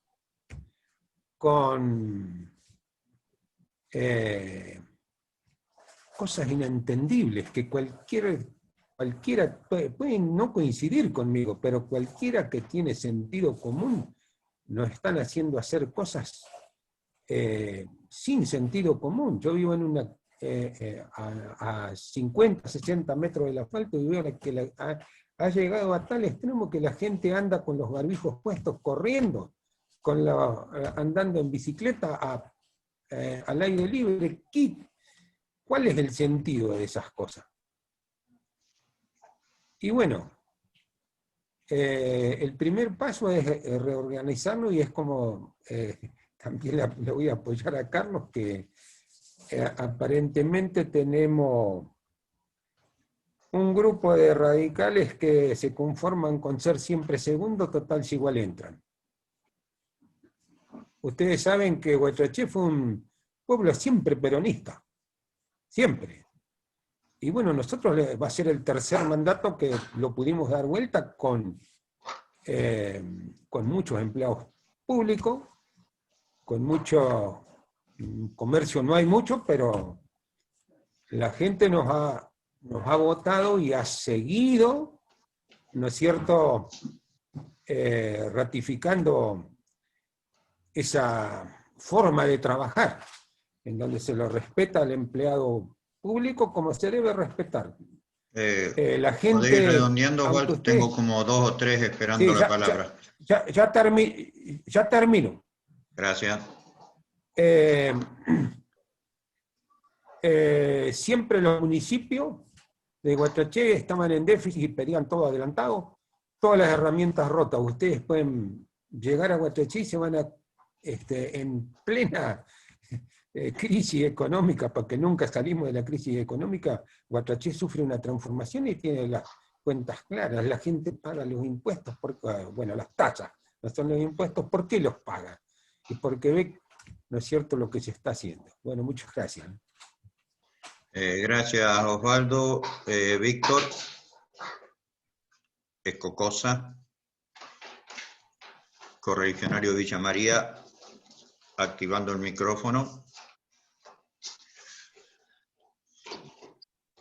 con cosas inentendibles que cualquiera puede no coincidir conmigo, pero cualquiera que tiene sentido común nos están haciendo hacer cosas sin sentido común. Yo vivo en una a 50, 60 metros del asfalto y veo que ha llegado a tal extremo que la gente anda con los barbijos puestos, corriendo, andando en bicicleta al aire libre. ¿Cuál es el sentido de esas cosas? Y bueno, el primer paso es reorganizarlo, y es como, también le voy a apoyar a Carlos, que aparentemente tenemos un grupo de radicales que se conforman con ser siempre segundo, total si igual entran. Ustedes saben que Guatraché fue un pueblo siempre peronista, siempre. Y bueno, nosotros va a ser el tercer mandato que lo pudimos dar vuelta con muchos empleados públicos, con mucho comercio, no hay mucho, pero la gente nos ha votado y ha seguido, ¿no es cierto?, ratificando esa forma de trabajar, en donde se lo respeta al empleado público como se debe respetar. La gente, ¿podés ir redondeando, aunque Walter? ustedes, Tengo como 2 o 3 esperando sí, la palabra. ya termino. Gracias. Siempre los municipios de Guatraché estaban en déficit y pedían todo adelantado, todas las herramientas rotas. Ustedes pueden llegar a Guatraché y se van a, en plena crisis económica, porque nunca salimos de la crisis económica. Guatraché sufre una transformación y tiene las cuentas claras. La gente paga los impuestos, bueno, las tasas, no son los impuestos. ¿Por qué los paga? Y porque ve, ¿no es cierto?, lo que se está haciendo. Bueno, muchas gracias. Gracias, Osvaldo. Víctor Escocosa, correligionario Villa María, activando el micrófono.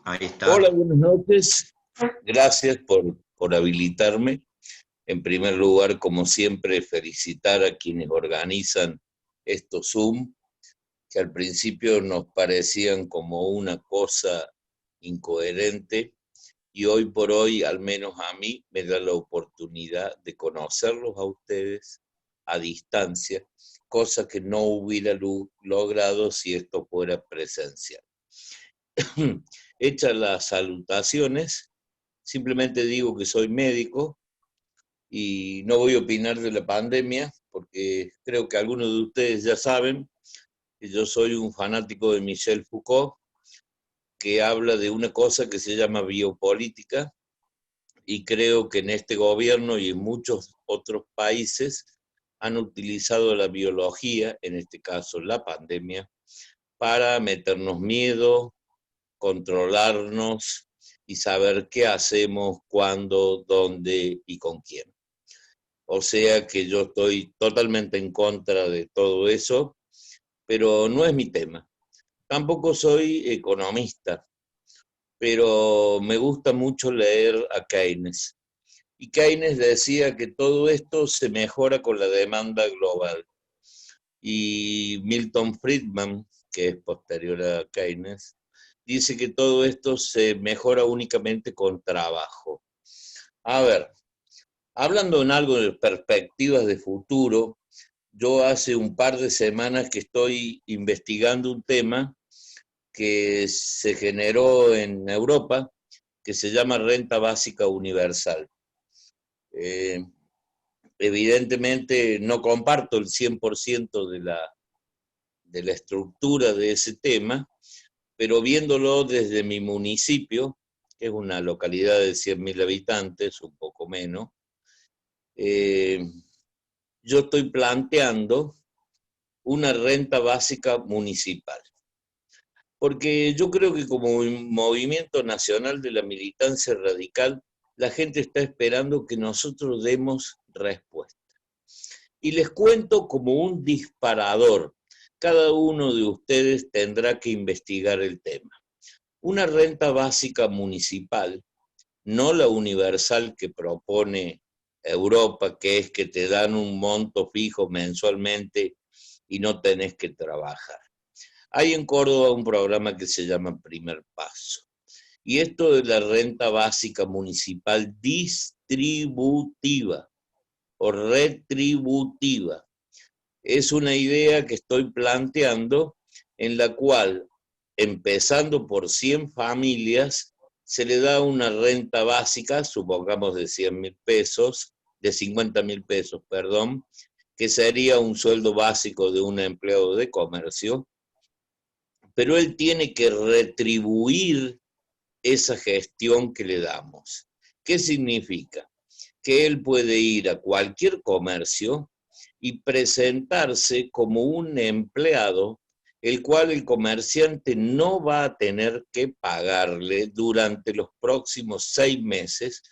Ahí está. Hola, buenas noches. Gracias por habilitarme. En primer lugar, como siempre, felicitar a quienes organizan estos Zoom, que al principio nos parecían como una cosa incoherente, y hoy por hoy, al menos a mí, me da la oportunidad de conocerlos a ustedes a distancia, cosa que no hubiera logrado si esto fuera presencial. Hechas las salutaciones, simplemente digo que soy médico y no voy a opinar de la pandemia, porque creo que algunos de ustedes ya saben que yo soy un fanático de Michel Foucault, que habla de una cosa que se llama biopolítica, y creo que en este gobierno y en muchos otros países han utilizado la biología, en este caso la pandemia, para meternos miedo, controlarnos y saber qué hacemos, cuándo, dónde y con quién. O sea que yo estoy totalmente en contra de todo eso, pero no es mi tema. Tampoco soy economista, pero me gusta mucho leer a Keynes. Y Keynes decía que todo esto se mejora con la demanda global. Y Milton Friedman, que es posterior a Keynes, dice que todo esto se mejora únicamente con trabajo. A ver, hablando en algo de perspectivas de futuro, yo hace un par de semanas que estoy investigando un tema que se generó en Europa, que se llama renta básica universal. Evidentemente no comparto el 100% de la estructura de ese tema, pero viéndolo desde mi municipio, que es una localidad de 100.000 habitantes, un poco menos, yo estoy planteando una renta básica municipal. Porque yo creo que como movimiento nacional de la militancia radical, la gente está esperando que nosotros demos respuesta. Y les cuento como un disparador. Cada uno de ustedes tendrá que investigar el tema. Una renta básica municipal, no la universal que propone Europa, que es que te dan un monto fijo mensualmente y no tenés que trabajar. Hay en Córdoba un programa que se llama Primer Paso. Y esto de la renta básica municipal distributiva o retributiva es una idea que estoy planteando en la cual, empezando por 100 familias, se le da una renta básica, supongamos de 100.000 pesos, de 50.000 pesos, perdón, que sería un sueldo básico de un empleado de comercio, pero él tiene que retribuir esa gestión que le damos. ¿Qué significa? Que él puede ir a cualquier comercio y presentarse como un empleado, el cual el comerciante no va a tener que pagarle durante los próximos 6 meses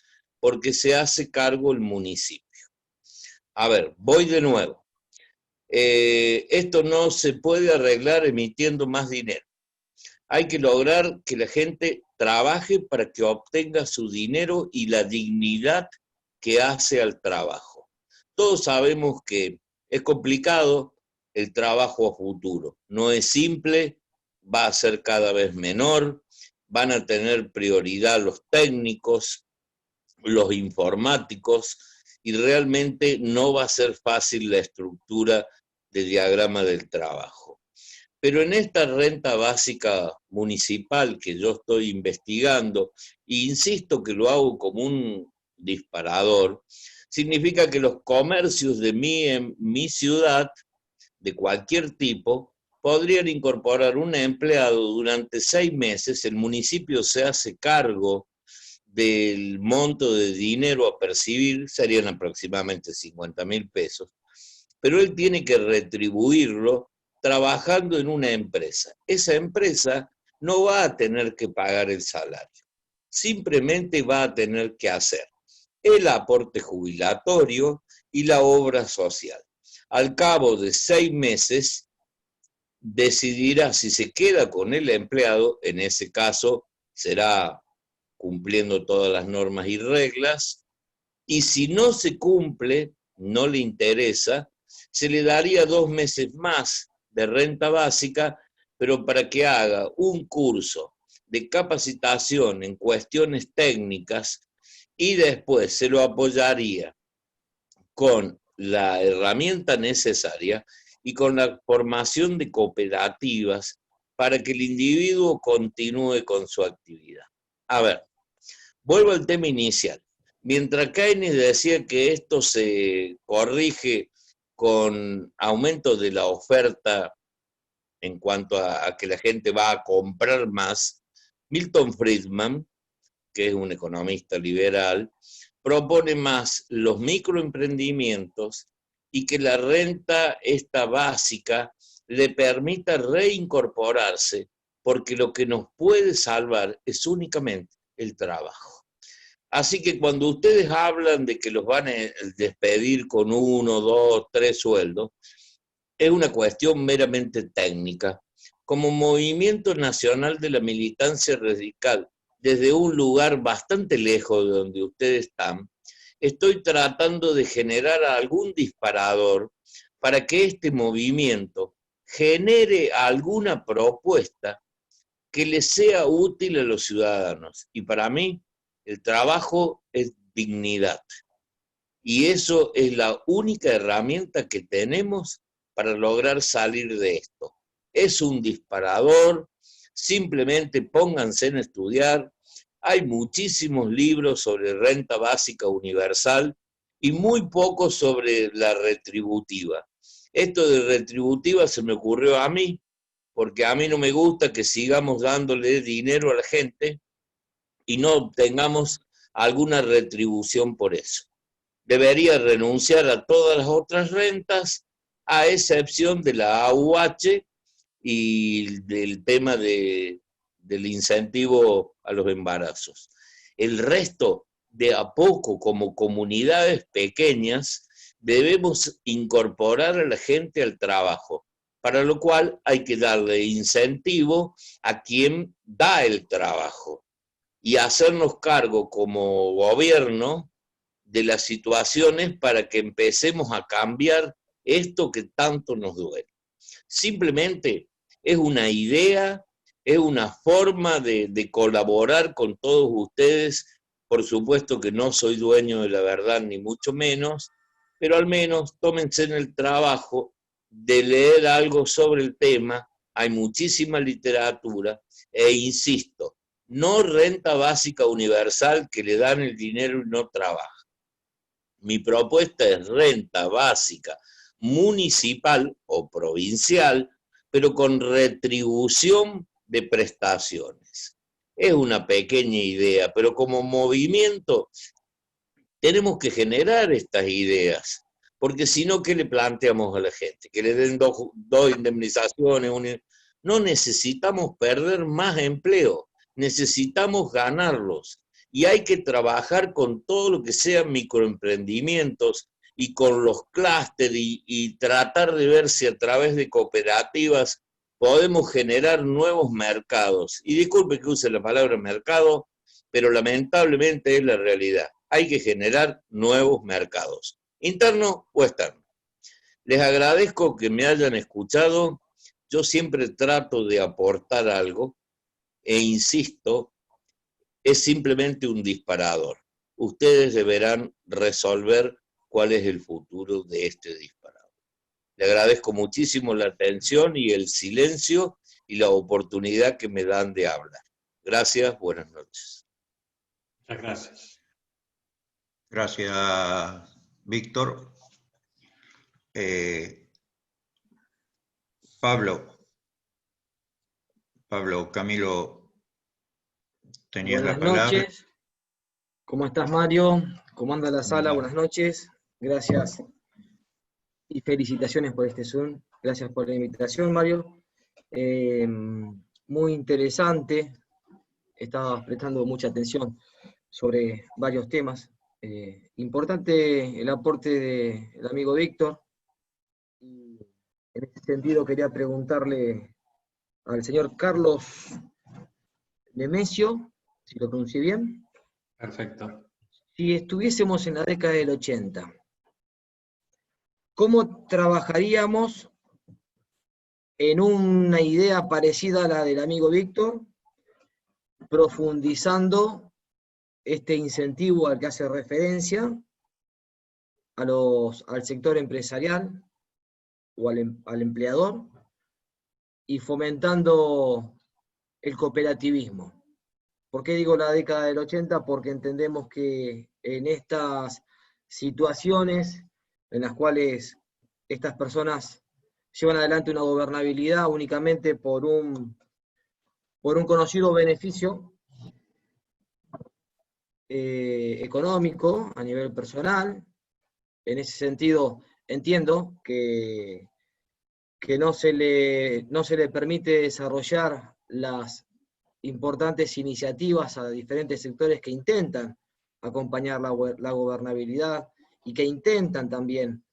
porque se hace cargo el municipio. A ver, voy de nuevo. Esto no se puede arreglar emitiendo más dinero. Hay que lograr que la gente trabaje para que obtenga su dinero y la dignidad que hace al trabajo. Todos sabemos que es complicado el trabajo a futuro. No es simple, va a ser cada vez menor, van a tener prioridad los técnicos, los informáticos, y realmente no va a ser fácil la estructura de diagrama del trabajo. Pero en esta renta básica municipal que yo estoy investigando, e insisto que lo hago como un disparador, significa que los comercios de mi ciudad, de cualquier tipo, podrían incorporar un empleado durante 6 meses, el municipio se hace cargo del monto de dinero a percibir, serían aproximadamente 50.000 pesos, pero él tiene que retribuirlo trabajando en una empresa. Esa empresa no va a tener que pagar el salario, simplemente va a tener que hacer el aporte jubilatorio y la obra social. Al cabo de 6 meses, decidirá si se queda con el empleado, en ese caso será cumpliendo todas las normas y reglas, y si no se cumple, no le interesa, se le daría 2 meses más de renta básica, pero para que haga un curso de capacitación en cuestiones técnicas y después se lo apoyaría con la herramienta necesaria y con la formación de cooperativas para que el individuo continúe con su actividad. A ver, vuelvo al tema inicial. Mientras Keynes decía que esto se corrige con aumento de la oferta en cuanto a que la gente va a comprar más, Milton Friedman, que es un economista liberal, propone más los microemprendimientos y que la renta esta básica le permita reincorporarse, porque lo que nos puede salvar es únicamente el trabajo. Así que cuando ustedes hablan de que los van a despedir con 1, 2, 3 sueldos, es una cuestión meramente técnica. Como movimiento nacional de la militancia radical, desde un lugar bastante lejos de donde ustedes están, estoy tratando de generar algún disparador para que este movimiento genere alguna propuesta que les sea útil a los ciudadanos. Y para mí, el trabajo es dignidad. Y eso es la única herramienta que tenemos para lograr salir de esto. Es un disparador, simplemente pónganse en estudiar. Hay muchísimos libros sobre renta básica universal y muy pocos sobre la retributiva. Esto de retributiva se me ocurrió a mí, porque a mí no me gusta que sigamos dándole dinero a la gente y no obtengamos alguna retribución por eso. Debería renunciar a todas las otras rentas, a excepción de la AUH y del tema del incentivo a los embarazos. El resto, de a poco, como comunidades pequeñas, debemos incorporar a la gente al trabajo, para lo cual hay que darle incentivo a quien da el trabajo y hacernos cargo como gobierno de las situaciones para que empecemos a cambiar esto que tanto nos duele. Simplemente es una idea, es una forma de colaborar con todos ustedes. Por supuesto que no soy dueño de la verdad, ni mucho menos, pero al menos tómense en el trabajo de leer algo sobre el tema. Hay muchísima literatura e insisto, no renta básica universal que le dan el dinero y no trabaja. Mi propuesta es renta básica municipal o provincial, pero con retribución de prestaciones. Es una pequeña idea, pero como movimiento tenemos que generar estas ideas, porque si no, ¿qué le planteamos a la gente? Que le den dos indemnizaciones. No necesitamos perder más empleo, necesitamos ganarlos. Y hay que trabajar con todo lo que sean microemprendimientos y con los clústeres y tratar de ver si a través de cooperativas podemos generar nuevos mercados. Y disculpe que use la palabra mercado, pero lamentablemente es la realidad. Hay que generar nuevos mercados, interno o externo. Les agradezco que me hayan escuchado. Yo siempre trato de aportar algo e insisto, es simplemente un disparador. Ustedes deberán resolver cuál es el futuro de este disparador. Le agradezco muchísimo la atención y el silencio y la oportunidad que me dan de hablar. Gracias, buenas noches. Muchas gracias. Gracias, Víctor. Pablo, Camilo, tenías la palabra. Buenas noches. ¿Cómo estás, Mario? ¿Cómo anda la sala? Bien. Buenas noches. Gracias y felicitaciones por este Zoom. Gracias por la invitación, Mario. Muy interesante. Estaba prestando mucha atención sobre varios temas. Importante el aporte del amigo Víctor. Y en este sentido quería preguntarle al señor Carlos Nemesio, si lo pronuncié bien. Perfecto. Si estuviésemos en la década del 80, ¿cómo trabajaríamos en una idea parecida a la del amigo Víctor, profundizando este incentivo al que hace referencia al sector empresarial o al empleador y fomentando el cooperativismo? ¿Por qué digo la década del 80? Porque entendemos que en estas situaciones en las cuales estas personas llevan adelante una gobernabilidad únicamente por un conocido beneficio económico a nivel personal. En ese sentido, entiendo que no se le permite desarrollar las importantes iniciativas a diferentes sectores que intentan acompañar la gobernabilidad y que intentan también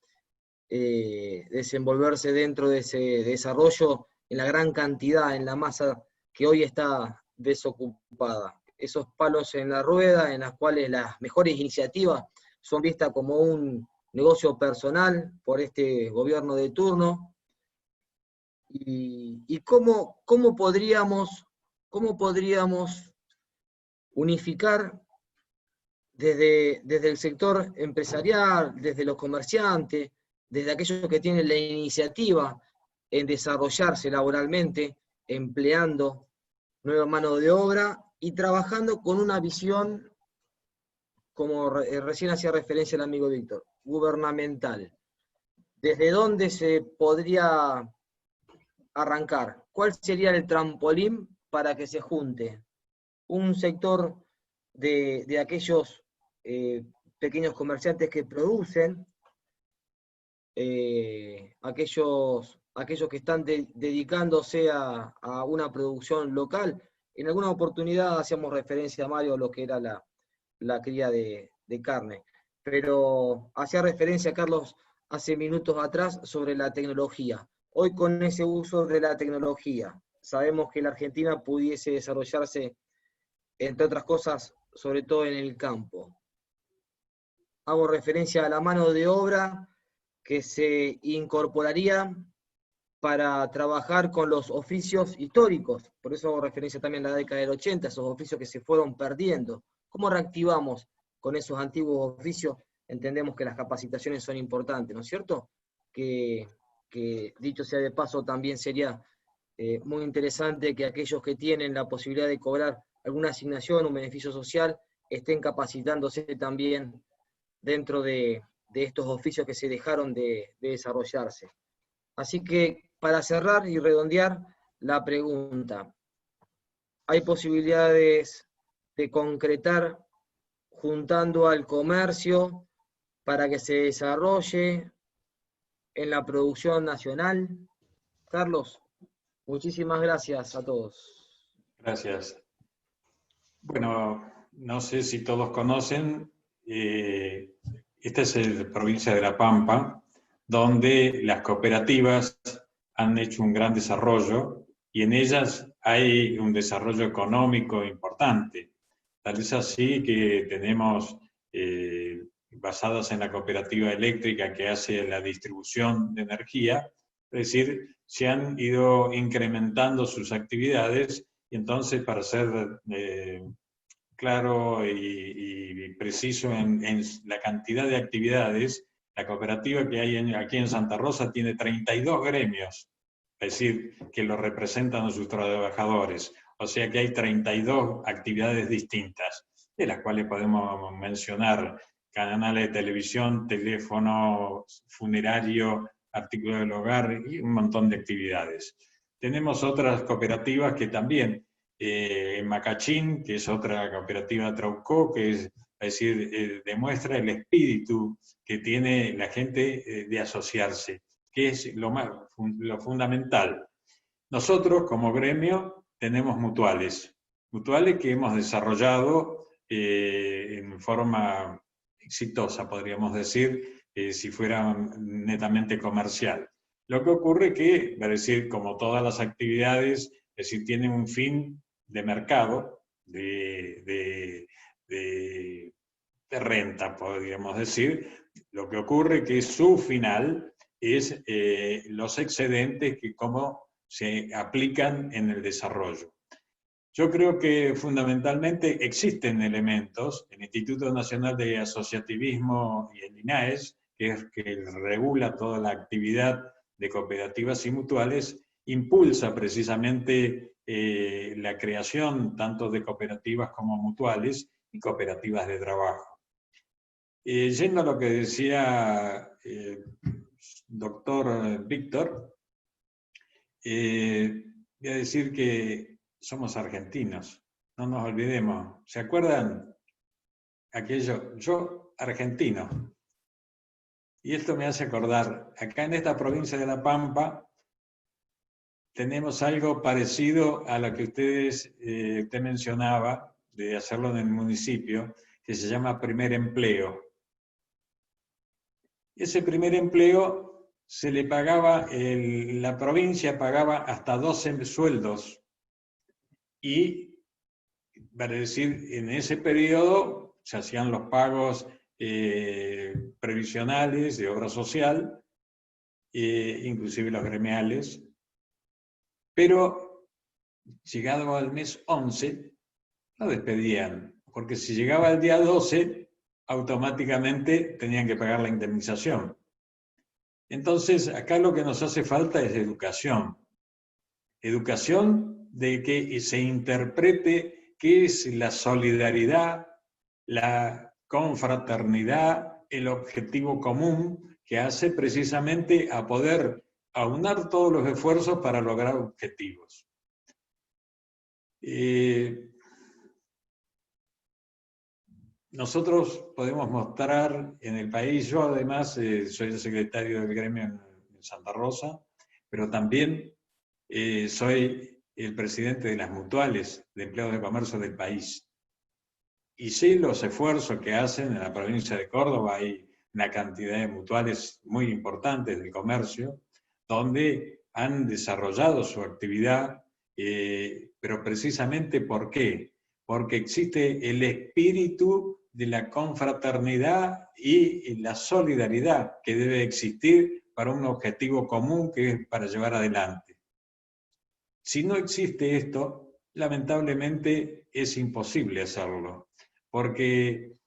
desenvolverse dentro de ese desarrollo en la gran cantidad, en la masa que hoy está desocupada. Esos palos en la rueda en las cuales las mejores iniciativas son vistas como un negocio personal por este gobierno de turno. Y cómo podríamos unificar desde el sector empresarial, desde los comerciantes, desde aquellos que tienen la iniciativa en desarrollarse laboralmente, empleando nueva mano de obra y trabajando con una visión, como recién hacía referencia el amigo Víctor, gubernamental? ¿Desde dónde se podría arrancar? ¿Cuál sería el trampolín para que se junte un sector de aquellos pequeños comerciantes que producen aquellos que están dedicándose a una producción local. En alguna oportunidad hacíamos referencia, a Mario, a lo que era la cría de carne, pero hacía referencia, Carlos, hace minutos atrás sobre la tecnología. Hoy, con ese uso de la tecnología, sabemos que la Argentina pudiese desarrollarse, entre otras cosas, sobre todo en el campo. Hago referencia a la mano de obra que se incorporaría para trabajar con los oficios históricos. Por eso hago referencia también a la década del 80, esos oficios que se fueron perdiendo. ¿Cómo reactivamos con esos antiguos oficios? Entendemos que las capacitaciones son importantes, ¿no es cierto? Que dicho sea de paso, también sería muy interesante que aquellos que tienen la posibilidad de cobrar alguna asignación, un beneficio social, estén capacitándose también dentro de estos oficios que se dejaron de desarrollarse. Así que, para cerrar y redondear la pregunta, ¿hay posibilidades de concretar juntando al comercio para que se desarrolle en la producción nacional? Carlos, muchísimas gracias a todos. Gracias. Bueno, no sé si todos conocen, esta es la provincia de La Pampa, donde las cooperativas han hecho un gran desarrollo y en ellas hay un desarrollo económico importante. Tal es así que tenemos, basadas en la cooperativa eléctrica que hace la distribución de energía, es decir, se han ido incrementando sus actividades y entonces, para ser claro y preciso en la cantidad de actividades, la cooperativa que hay aquí en Santa Rosa tiene 32 gremios, es decir, que lo representan a sus trabajadores. O sea que hay 32 actividades distintas, de las cuales podemos mencionar canales de televisión, teléfono, funerario, artículos del hogar y un montón de actividades. Tenemos otras cooperativas que también, en Macachín, que es otra cooperativa Traucó, que es decir, demuestra el espíritu que tiene la gente de asociarse, que es lo fundamental. Nosotros, como gremio, tenemos mutuales que hemos desarrollado en forma exitosa, podríamos decir, si fuera netamente comercial. Lo que ocurre que, es decir, como todas las actividades, es decir, tienen un fin de mercado, de renta, podríamos decir. Lo que ocurre que su final es los excedentes que cómo se aplican en el desarrollo. Yo creo que fundamentalmente existen elementos, el Instituto Nacional de Asociativismo y el INAES, que regula toda la actividad de cooperativas y mutuales, impulsa precisamente la creación tanto de cooperativas como mutuales y cooperativas de trabajo. Yendo a lo que decía doctor Víctor, voy a decir que somos argentinos, no nos olvidemos. ¿Se acuerdan aquello? Yo, argentino. Y esto me hace acordar, acá en esta provincia de La Pampa, tenemos algo parecido a lo que usted mencionaba, de hacerlo en el municipio, que se llama primer empleo. Ese primer empleo se le pagaba, la provincia pagaba hasta 12 sueldos. Y, para decir, en ese periodo se hacían los pagos previsionales de obra social, inclusive los gremiales, pero llegado al mes 11, lo despedían, porque si llegaba el día 12, automáticamente tenían que pagar la indemnización. Entonces, acá lo que nos hace falta es educación. Educación de que se interprete qué es la solidaridad, la confraternidad, el objetivo común que hace precisamente a poder aunar todos los esfuerzos para lograr objetivos. nosotros podemos mostrar en el país, yo además soy el secretario del gremio en Santa Rosa, pero también soy el presidente de las mutuales de empleados de comercio del país. Y sé los esfuerzos que hacen en la provincia de Córdoba, hay una cantidad de mutuales muy importantes del comercio, donde han desarrollado su actividad, pero precisamente ¿por qué? Porque existe el espíritu de la confraternidad y la solidaridad que debe existir para un objetivo común que es para llevar adelante. Si no existe esto, lamentablemente es imposible hacerlo, porque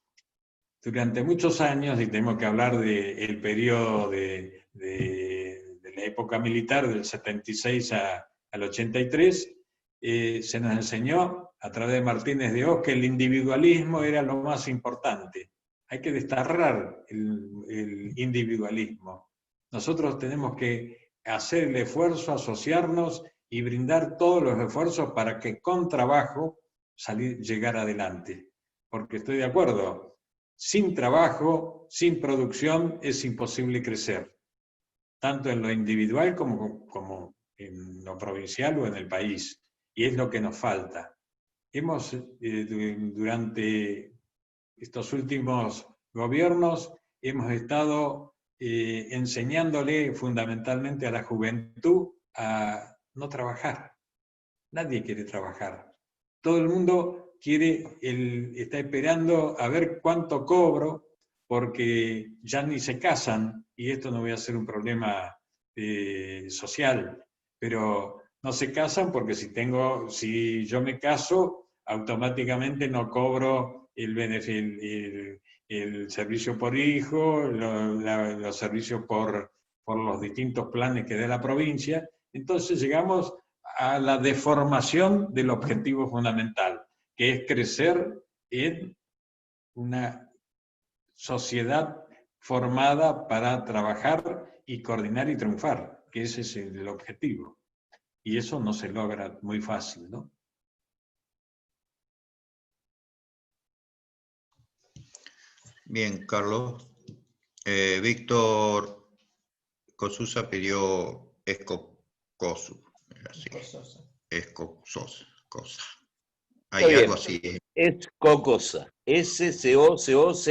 durante muchos años, y tenemos que hablar del periodo de la época militar, del 76 al 83, se nos enseñó a través de Martínez de Hoz que el individualismo era lo más importante. Hay que desterrar el individualismo. Nosotros tenemos que hacer el esfuerzo, asociarnos y brindar todos los esfuerzos para que con trabajo llegar adelante. Porque estoy de acuerdo, sin trabajo, sin producción, es imposible crecer, tanto en lo individual como en lo provincial o en el país. Y es lo que nos falta. Hemos, durante estos últimos gobiernos, hemos estado enseñándole fundamentalmente a la juventud a no trabajar. Nadie quiere trabajar. Todo el mundo está esperando a ver cuánto cobro, porque ya ni se casan, y esto no voy a ser un problema social, pero no se casan porque si yo me caso, automáticamente no cobro el servicio por hijo, los servicios por los distintos planes que da la provincia. Entonces llegamos a la deformación del objetivo fundamental, que es crecer en una sociedad formada para trabajar y coordinar y triunfar, que ese es el objetivo. Y eso no se logra muy fácil, ¿no? Bien, Carlos. Víctor Cosusa pidió Escocosu. Escocosa. Hay algo así. Es Cocosa. S-C-O-C-O-Z-Z.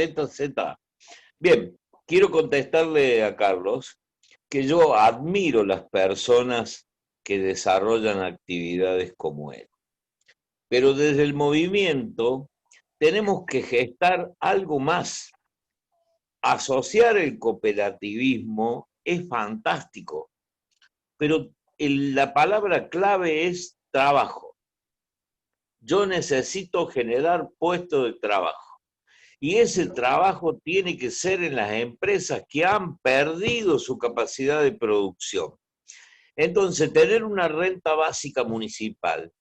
Bien, quiero contestarle a Carlos que yo admiro las personas que desarrollan actividades como él. Pero desde el movimiento tenemos que gestar algo más. Asociar el cooperativismo es fantástico, pero la palabra clave es trabajo. Yo necesito generar puestos de trabajo. Y ese trabajo tiene que ser en las empresas que han perdido su capacidad de producción. Entonces, tener una renta básica municipal,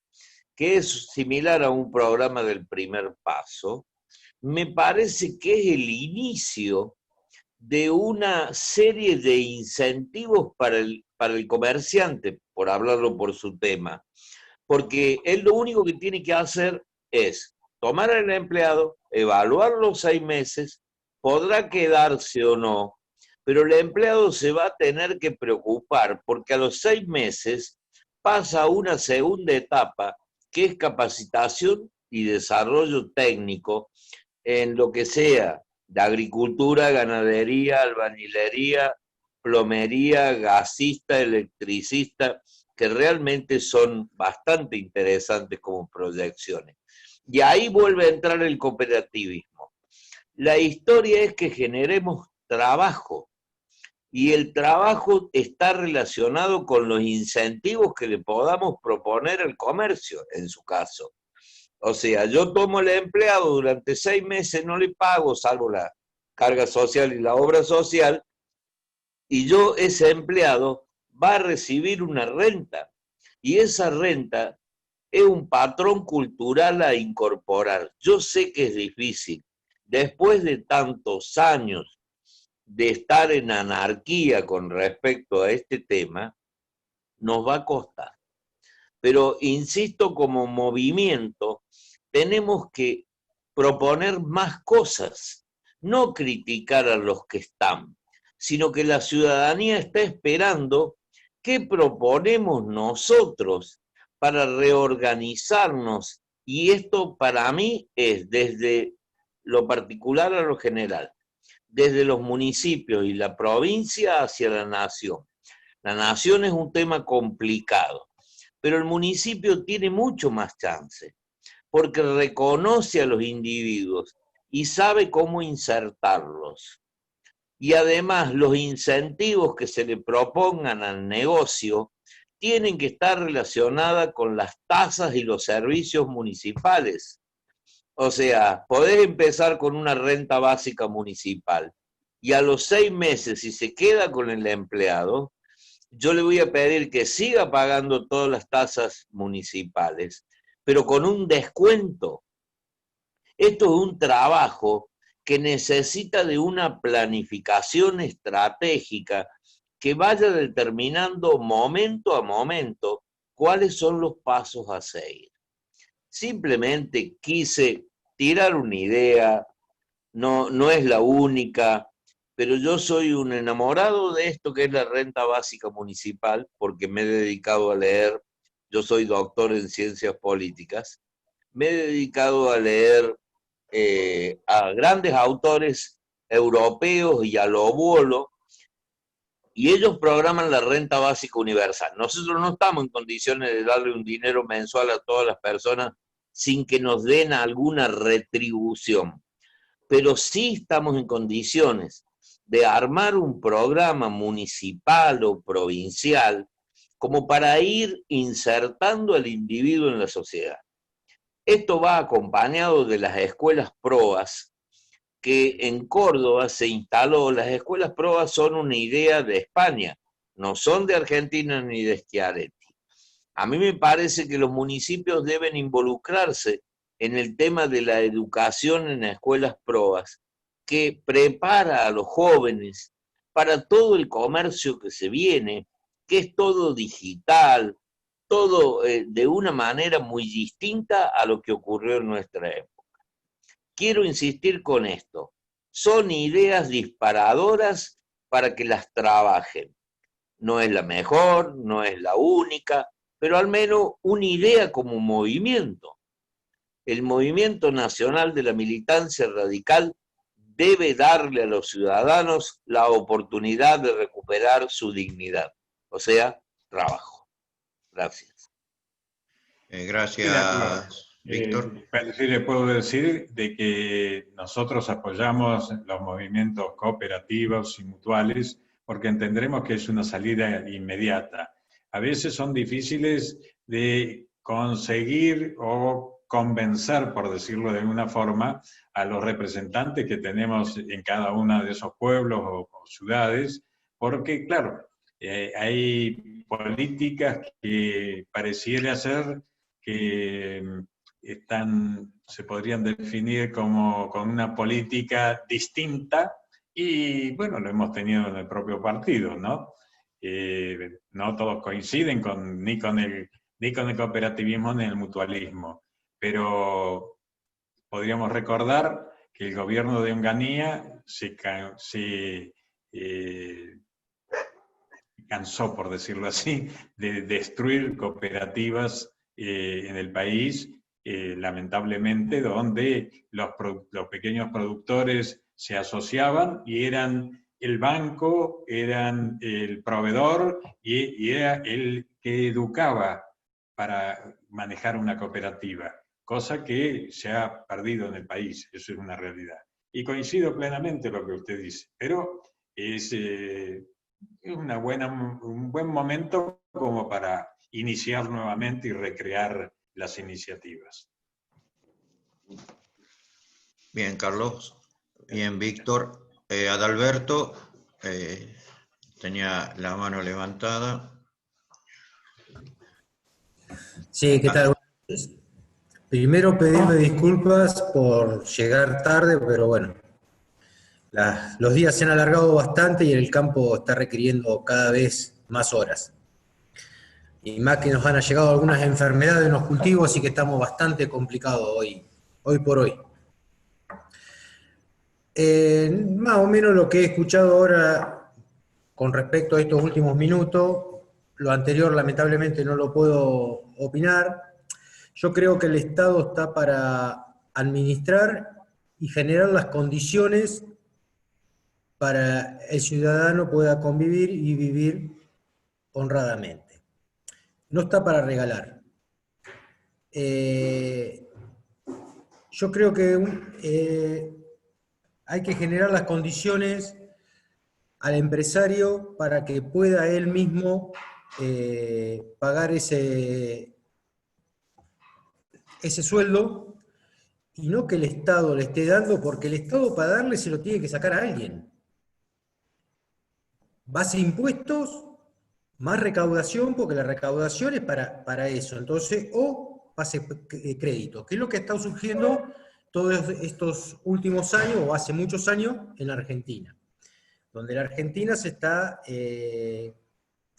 que es similar a un programa del primer paso, me parece que es el inicio de una serie de incentivos para el comerciante, por hablarlo por su tema, porque él lo único que tiene que hacer es tomar al empleado, evaluar los 6 meses, podrá quedarse o no, pero el empleado se va a tener que preocupar porque a los 6 meses pasa a una segunda etapa, que es capacitación y desarrollo técnico en lo que sea, de agricultura, ganadería, albañilería, plomería, gasista, electricista, que realmente son bastante interesantes como proyecciones. Y ahí vuelve a entrar el cooperativismo. La historia es que generemos trabajo, y el trabajo está relacionado con los incentivos que le podamos proponer al comercio, en su caso. O sea, yo tomo al empleado durante 6 meses, no le pago, salvo la carga social y la obra social, y ese empleado va a recibir una renta, y esa renta es un patrón cultural a incorporar. Yo sé que es difícil. Después de tantos años de estar en anarquía con respecto a este tema, nos va a costar. Pero, insisto, como movimiento, tenemos que proponer más cosas, no criticar a los que están, sino que la ciudadanía está esperando qué proponemos nosotros para reorganizarnos. Y esto para mí es desde lo particular a lo general, desde los municipios y la provincia hacia la nación. La nación es un tema complicado, pero el municipio tiene mucho más chance, porque reconoce a los individuos y sabe cómo insertarlos. Y además los incentivos que se le propongan al negocio tienen que estar relacionadas con las tasas y los servicios municipales. O sea, podés empezar con una renta básica municipal y a los 6 meses, si se queda con el empleado, yo le voy a pedir que siga pagando todas las tasas municipales, pero con un descuento. Esto es un trabajo que necesita de una planificación estratégica que vaya determinando momento a momento cuáles son los pasos a seguir. Simplemente quise tirar una idea, no es la única, pero yo soy un enamorado de esto que es la renta básica municipal, porque me he dedicado a leer, yo soy doctor en ciencias políticas, me he dedicado a leer a grandes autores europeos y a lo vuelo, y ellos programan la renta básica universal. Nosotros no estamos en condiciones de darle un dinero mensual a todas las personas sin que nos den alguna retribución, pero sí estamos en condiciones de armar un programa municipal o provincial como para ir insertando al individuo en la sociedad. Esto va acompañado de las escuelas PROAS, que en Córdoba se instaló. Las escuelas PROAS son una idea de España, no son de Argentina ni de Schiaretti. A mí me parece que los municipios deben involucrarse en el tema de la educación en escuelas PROAS, que prepara a los jóvenes para todo el comercio que se viene, que es todo digital, todo de una manera muy distinta a lo que ocurrió en nuestra época. Quiero insistir con esto. Son ideas disparadoras para que las trabajen. No es la mejor, no es la única, pero al menos una idea como movimiento. El movimiento nacional de la militancia radical debe darle a los ciudadanos la oportunidad de recuperar su dignidad, o sea, trabajo. Gracias. Gracias, Víctor. Sí, le puedo decir de que nosotros apoyamos los movimientos cooperativos y mutuales porque entendemos que es una salida inmediata. A veces son difíciles de conseguir o convencer, por decirlo de alguna forma, a los representantes que tenemos en cada uno de esos pueblos o ciudades, porque, claro, hay políticas que pareciera ser que se podrían definir como con una política distinta, y bueno, lo hemos tenido en el propio partido, ¿no? No todos coinciden ni con el cooperativismo ni el mutualismo, pero podríamos recordar que el gobierno de Onganía se cansó, por decirlo así, de destruir cooperativas en el país, lamentablemente, donde los pequeños productores se asociaban y eran el banco, eran el proveedor y era el que educaba para manejar una cooperativa, cosa que se ha perdido en el país, eso es una realidad. Y coincido plenamente en lo que usted dice, pero es un buen momento como para iniciar nuevamente y recrear las iniciativas. Bien, Carlos. Bien, Víctor. Adalberto tenía la mano levantada. Sí, ¿qué tal? Primero pedirme disculpas por llegar tarde, pero bueno, los días se han alargado bastante y el campo está requiriendo cada vez más horas. Y más que nos han llegado algunas enfermedades en los cultivos, así que estamos bastante complicados hoy por hoy. Más o menos lo que he escuchado ahora con respecto a estos últimos minutos, lo anterior lamentablemente no lo puedo opinar. Yo creo que el Estado está para administrar y generar las condiciones para el ciudadano pueda convivir y vivir honradamente. No está para regalar. Yo creo que hay que generar las condiciones al empresario para que pueda él mismo pagar ese sueldo, y no que el Estado le esté dando, porque el Estado para darle se lo tiene que sacar a alguien. Base impuestos, más recaudación, porque la recaudación es para eso. Entonces, o base crédito, que es lo que está surgiendo todos estos últimos años, o hace muchos años, en la Argentina. Donde la Argentina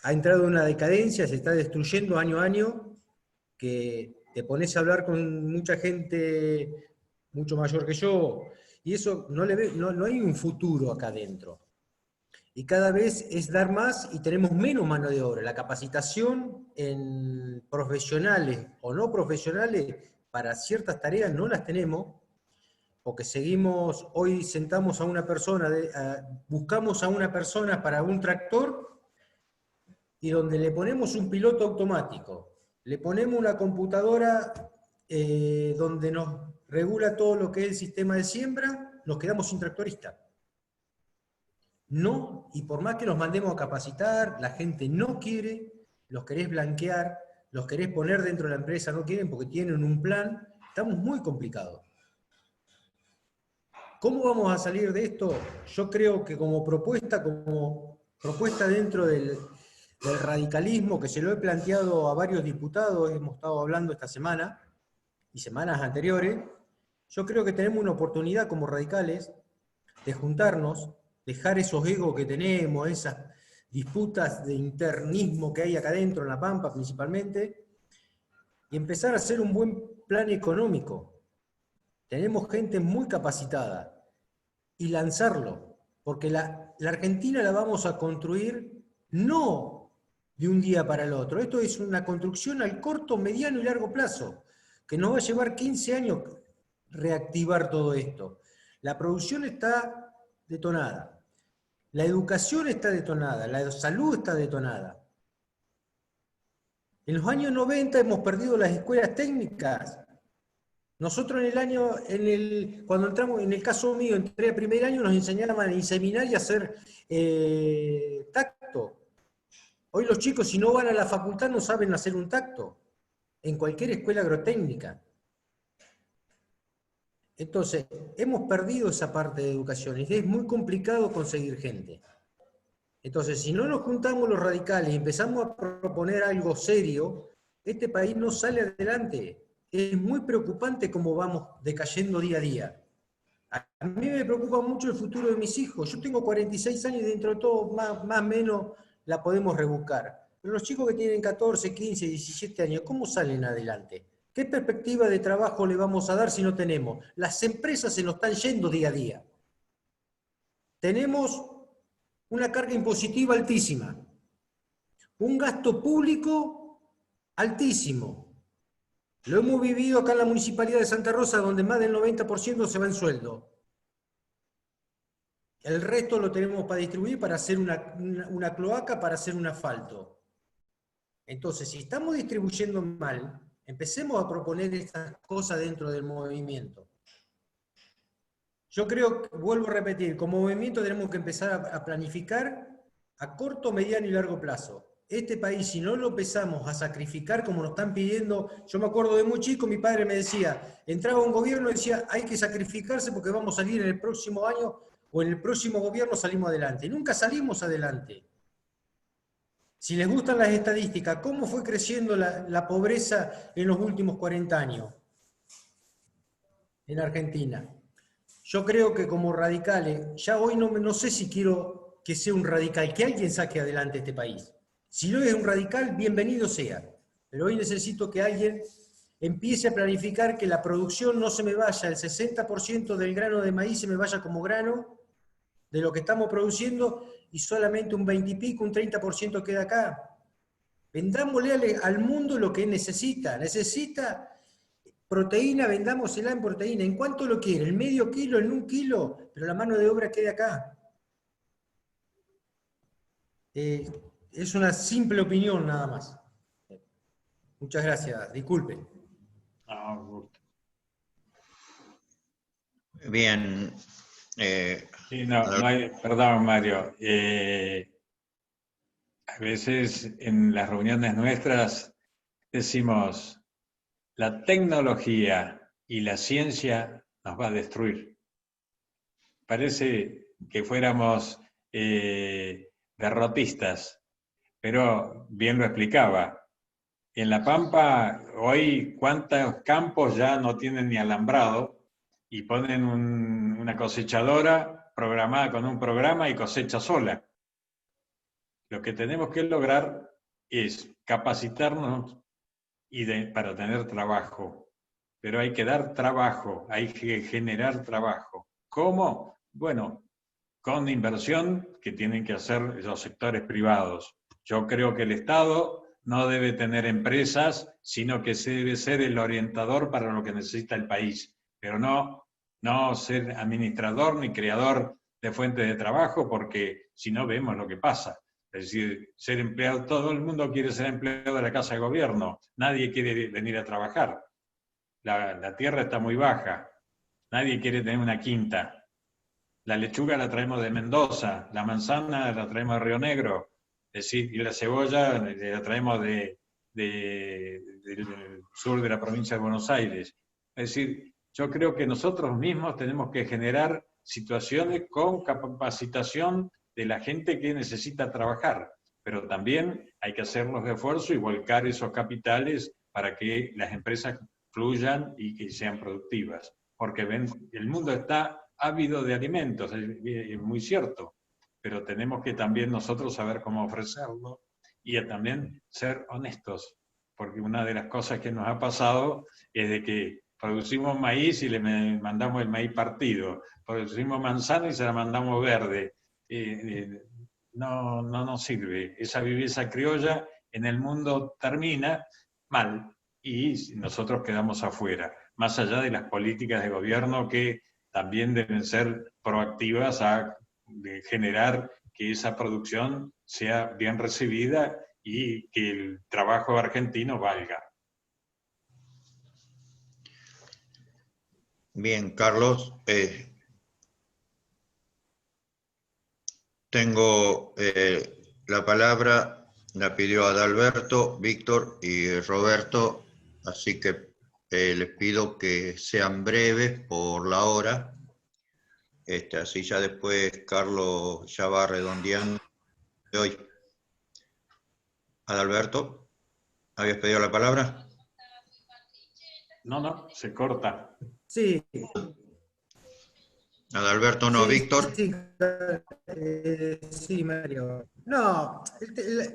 ha entrado en una decadencia, se está destruyendo año a año, que te pones a hablar con mucha gente mucho mayor que yo, y eso no hay un futuro acá adentro. Y cada vez es dar más y tenemos menos mano de obra. La capacitación en profesionales o no profesionales para ciertas tareas no las tenemos, porque hoy sentamos a una persona, buscamos a una persona para un tractor, y donde le ponemos un piloto automático, le ponemos una computadora donde nos regula todo lo que es el sistema de siembra, nos quedamos sin tractorista. No, y por más que los mandemos a capacitar, la gente no quiere, los querés blanquear, los querés poner dentro de la empresa, no quieren porque tienen un plan, estamos muy complicados. ¿Cómo vamos a salir de esto? Yo creo que como propuesta dentro del radicalismo, que se lo he planteado a varios diputados, hemos estado hablando esta semana y semanas anteriores, yo creo que tenemos una oportunidad como radicales de juntarnos, dejar esos egos que tenemos, esas disputas de internismo que hay acá adentro, en La Pampa principalmente, y empezar a hacer un buen plan económico. Tenemos gente muy capacitada, y lanzarlo, porque la Argentina la vamos a construir no de un día para el otro. Esto es una construcción al corto, mediano y largo plazo, que nos va a llevar 15 años reactivar todo esto. La producción está detonada, la educación está detonada, la salud está detonada. En los años 90 hemos perdido las escuelas técnicas. Nosotros cuando entramos, en el caso mío, entré a primer año, nos enseñaban a inseminar y a hacer tacto. Hoy los chicos, si no van a la facultad, no saben hacer un tacto, en cualquier escuela agrotécnica. Entonces, hemos perdido esa parte de educación, y es muy complicado conseguir gente. Entonces, si no nos juntamos los radicales y empezamos a proponer algo serio, este país no sale adelante. Es muy preocupante cómo vamos decayendo día a día. A mí me preocupa mucho el futuro de mis hijos. Yo tengo 46 años y dentro de todo más o menos la podemos rebuscar. Pero los chicos que tienen 14, 15, 17 años, ¿cómo salen adelante? ¿Qué perspectiva de trabajo le vamos a dar si no tenemos? Las empresas se nos están yendo día a día. Tenemos una carga impositiva altísima, un gasto público altísimo. Lo hemos vivido acá en la Municipalidad de Santa Rosa, donde más del 90% se va en sueldo. El resto lo tenemos para distribuir, para hacer una cloaca, para hacer un asfalto. Entonces, si estamos distribuyendo mal, empecemos a proponer estas cosas dentro del movimiento. Yo creo, vuelvo a repetir, como movimiento tenemos que empezar a planificar a corto, mediano y largo plazo. Este país, si no lo empezamos a sacrificar como nos están pidiendo, yo me acuerdo de muy chico, mi padre me decía, entraba un gobierno y decía, hay que sacrificarse porque vamos a salir en el próximo año o en el próximo gobierno salimos adelante. Nunca salimos adelante. Si les gustan las estadísticas, ¿cómo fue creciendo la pobreza en los últimos 40 años en Argentina? Yo creo que como radicales, ya hoy no sé si quiero que sea un radical, que alguien saque adelante este país. Si no es un radical, bienvenido sea. Pero hoy necesito que alguien empiece a planificar que la producción no se me vaya, el 60% del grano de maíz se me vaya como grano de lo que estamos produciendo y solamente un 20 y pico, un 30% queda acá. Vendámosle al mundo lo que necesita. Necesita proteína, vendámosela en proteína. ¿En cuánto lo quiere? ¿En medio kilo? ¿En un kilo? Pero la mano de obra quede acá. Es una simple opinión nada más. Muchas gracias. Disculpen. Bien. Sí, no hay, perdón, Mario. A veces en las reuniones nuestras decimos, la tecnología y la ciencia nos va a destruir. Parece que fuéramos derrotistas, pero bien lo explicaba. En La Pampa, hoy, ¿cuántos campos ya no tienen ni alambrado y ponen una cosechadora programada con un programa y cosecha sola? Lo que tenemos que lograr es capacitarnos para tener trabajo, pero hay que dar trabajo, hay que generar trabajo. ¿Cómo? Bueno, con inversión que tienen que hacer los sectores privados. Yo creo que el Estado no debe tener empresas, sino que se debe ser el orientador para lo que necesita el país, pero no ser administrador ni creador de fuentes de trabajo, porque si no vemos lo que pasa. Es decir, ser empleado, todo el mundo quiere ser empleado de la Casa de Gobierno, nadie quiere venir a trabajar. La tierra está muy baja, nadie quiere tener una quinta. La lechuga la traemos de Mendoza, la manzana la traemos de Río Negro, es decir, y la cebolla la traemos del sur de la provincia de Buenos Aires. Es decir, yo creo que nosotros mismos tenemos que generar situaciones con capacitación de la gente que necesita trabajar, pero también hay que hacer los esfuerzos y volcar esos capitales para que las empresas fluyan y que sean productivas, porque el mundo está ávido de alimentos, es muy cierto, pero tenemos que también nosotros saber cómo ofrecerlo y también ser honestos, porque una de las cosas que nos ha pasado es de que producimos maíz y le mandamos el maíz partido, producimos manzana y se la mandamos verde. No nos sirve. Esa viveza criolla en el mundo termina mal y nosotros quedamos afuera, más allá de las políticas de gobierno que también deben ser proactivas a generar que esa producción sea bien recibida y que el trabajo argentino valga. Bien, Carlos. Tengo la palabra, la pidió Adalberto, Víctor y Roberto, así que les pido que sean breves por la hora. Así ya después Carlos ya va redondeando hoy. Adalberto, ¿habías pedido la palabra? No, se corta. Sí. Adalberto no, Sí, Víctor. Sí, Mario. No,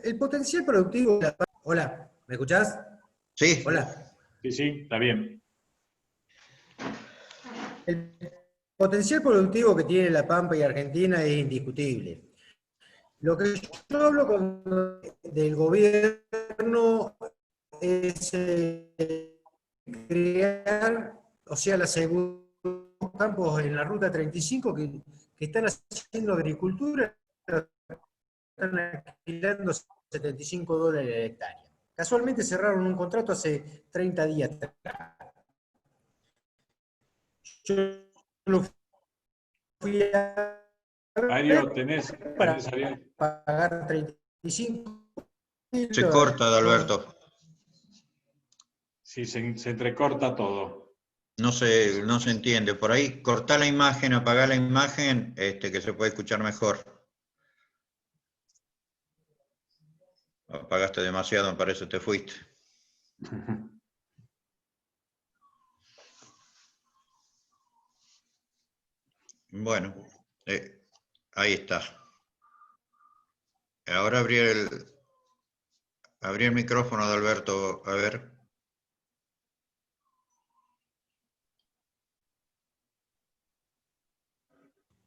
el potencial productivo de La Pampa. Hola, ¿me escuchás? Sí. Hola. Sí, está bien. El potencial productivo que tiene La Pampa y Argentina es indiscutible. Lo que yo hablo del gobierno es crear, o sea, la segunda campos en la ruta 35 que están haciendo agricultura, están alquilando $75 la hectárea. Casualmente cerraron un contrato hace 30 días. Yo lo fui a Mario, tenés para abierto. pagar 35. Se corta, Adalberto. Sí, se entrecorta todo. No se entiende. Por ahí, cortá la imagen, apagá la imagen, que se puede escuchar mejor. Apagaste demasiado, me parece, te fuiste. Bueno, ahí está. Ahora abrí el micrófono de Alberto, a ver.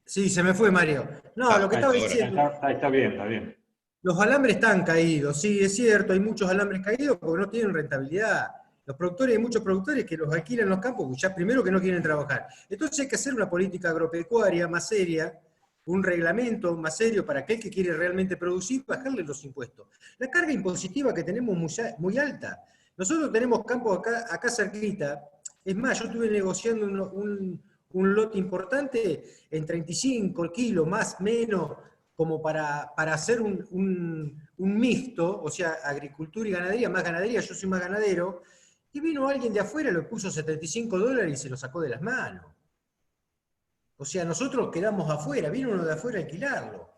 Sí, se me fue, Mario. No, lo que estaba diciendo, Está bien, está bien. los alambres están caídos, sí, es cierto, hay muchos alambres caídos porque no tienen rentabilidad. Los productores, hay muchos productores que los alquilan los campos, ya primero que no quieren trabajar. Entonces hay que hacer una política agropecuaria más seria, un reglamento más serio para aquel que quiere realmente producir, bajarle los impuestos. La carga impositiva que tenemos muy alta. Nosotros tenemos campos acá cerquita. Es más, yo estuve negociando un lote importante en 35 kilos, más, menos, como para hacer un mixto, o sea, agricultura y ganadería, más ganadería, yo soy más ganadero, y vino alguien de afuera, lo puso $75 y se lo sacó de las manos. O sea, nosotros quedamos afuera, vino uno de afuera a alquilarlo.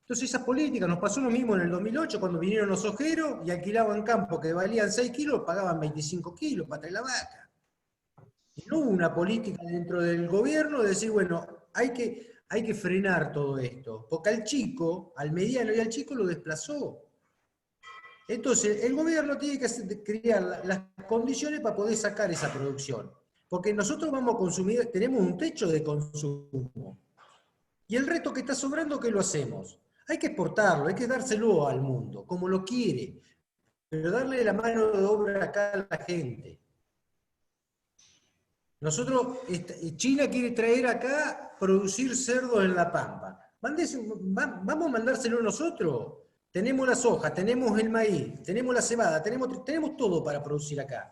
Entonces esas políticas, nos pasó lo mismo en el 2008, cuando vinieron los ojeros y alquilaban campos que valían 6 kilos, pagaban 25 kilos para traer la vaca. Y no hubo una política dentro del gobierno de decir, bueno, hay que frenar todo esto, porque al chico, al mediano y al chico lo desplazó. Entonces, el gobierno tiene que crear las condiciones para poder sacar esa producción. Porque nosotros vamos a consumir, tenemos un techo de consumo. Y el resto que está sobrando, ¿qué lo hacemos? Hay que exportarlo, hay que dárselo al mundo, como lo quiere. Pero darle la mano de obra acá a la gente. Nosotros, China quiere traer acá, producir cerdos en La Pampa. Vamos a mandárselo nosotros. Tenemos la soja, tenemos el maíz, tenemos la cebada, tenemos todo para producir acá.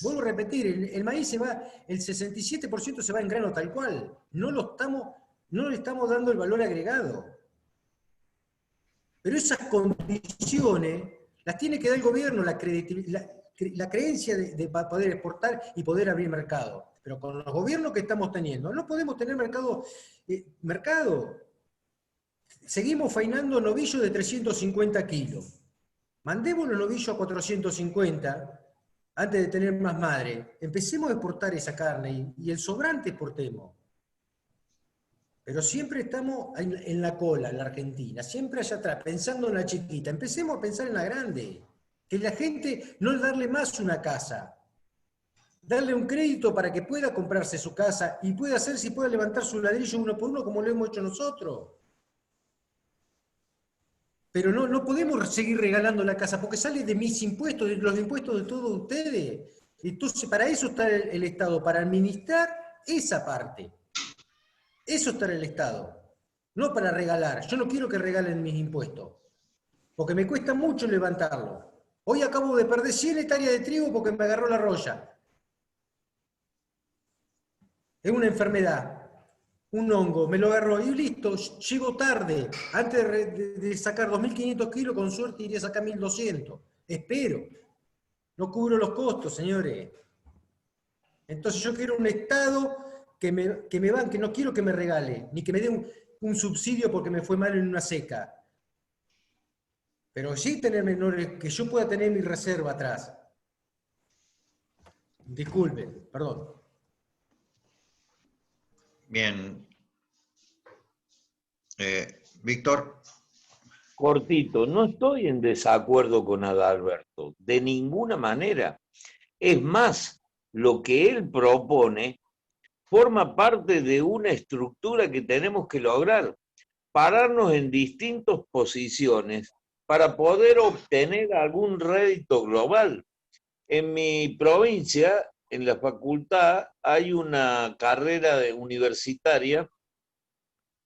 Vuelvo a repetir, el maíz se va, el 67% se va en grano tal cual. No le estamos dando el valor agregado. Pero esas condiciones las tiene que dar el gobierno, la creencia de poder exportar y poder abrir mercado. Pero con los gobiernos que estamos teniendo, no podemos tener mercado. Seguimos faenando novillos de 350 kilos. Mandemos los novillos a 450 antes de tener más madre. Empecemos a exportar esa carne y el sobrante exportemos. Pero siempre estamos en la cola, en la Argentina, siempre allá atrás, pensando en la chiquita. Empecemos a pensar en la grande. Que la gente no darle más una casa. Darle un crédito para que pueda comprarse su casa y pueda hacer si pueda levantar su ladrillo uno por uno como lo hemos hecho nosotros. Pero no podemos seguir regalando la casa porque sale de mis impuestos, de los impuestos de todos ustedes. Entonces, para eso está el Estado, para administrar esa parte. Eso está el Estado, no para regalar. Yo no quiero que regalen mis impuestos, porque me cuesta mucho levantarlo. Hoy acabo de perder 100 hectáreas de trigo porque me agarró la roya. Es una enfermedad, un hongo, me lo agarró y listo, llego tarde. Antes de sacar 2.500 kilos, con suerte iría a sacar 1.200. Espero. No cubro los costos, señores. Entonces yo quiero un Estado que me banque, no quiero que me regale, ni que me dé un subsidio porque me fue mal en una seca. Pero sí tener menores, que yo pueda tener mi reserva atrás. Disculpen, perdón. Bien. Víctor. Cortito, no estoy en desacuerdo con Adalberto, de ninguna manera. Es más, lo que él propone forma parte de una estructura que tenemos que lograr, pararnos en distintas posiciones para poder obtener algún rédito global. En mi provincia, en la facultad, hay una carrera universitaria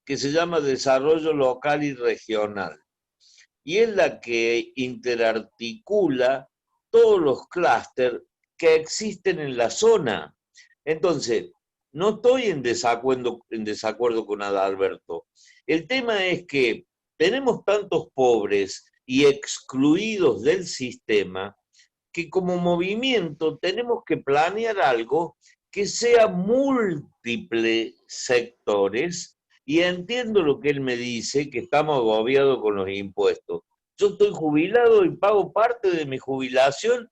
que se llama Desarrollo Local y Regional, y es la que interarticula todos los clústeres que existen en la zona. Entonces, no estoy en desacuerdo con Adalberto. El tema es que tenemos tantos pobres y excluidos del sistema que como movimiento tenemos que planear algo que sea múltiples sectores, y entiendo lo que él me dice, que estamos agobiados con los impuestos. Yo estoy jubilado y pago parte de mi jubilación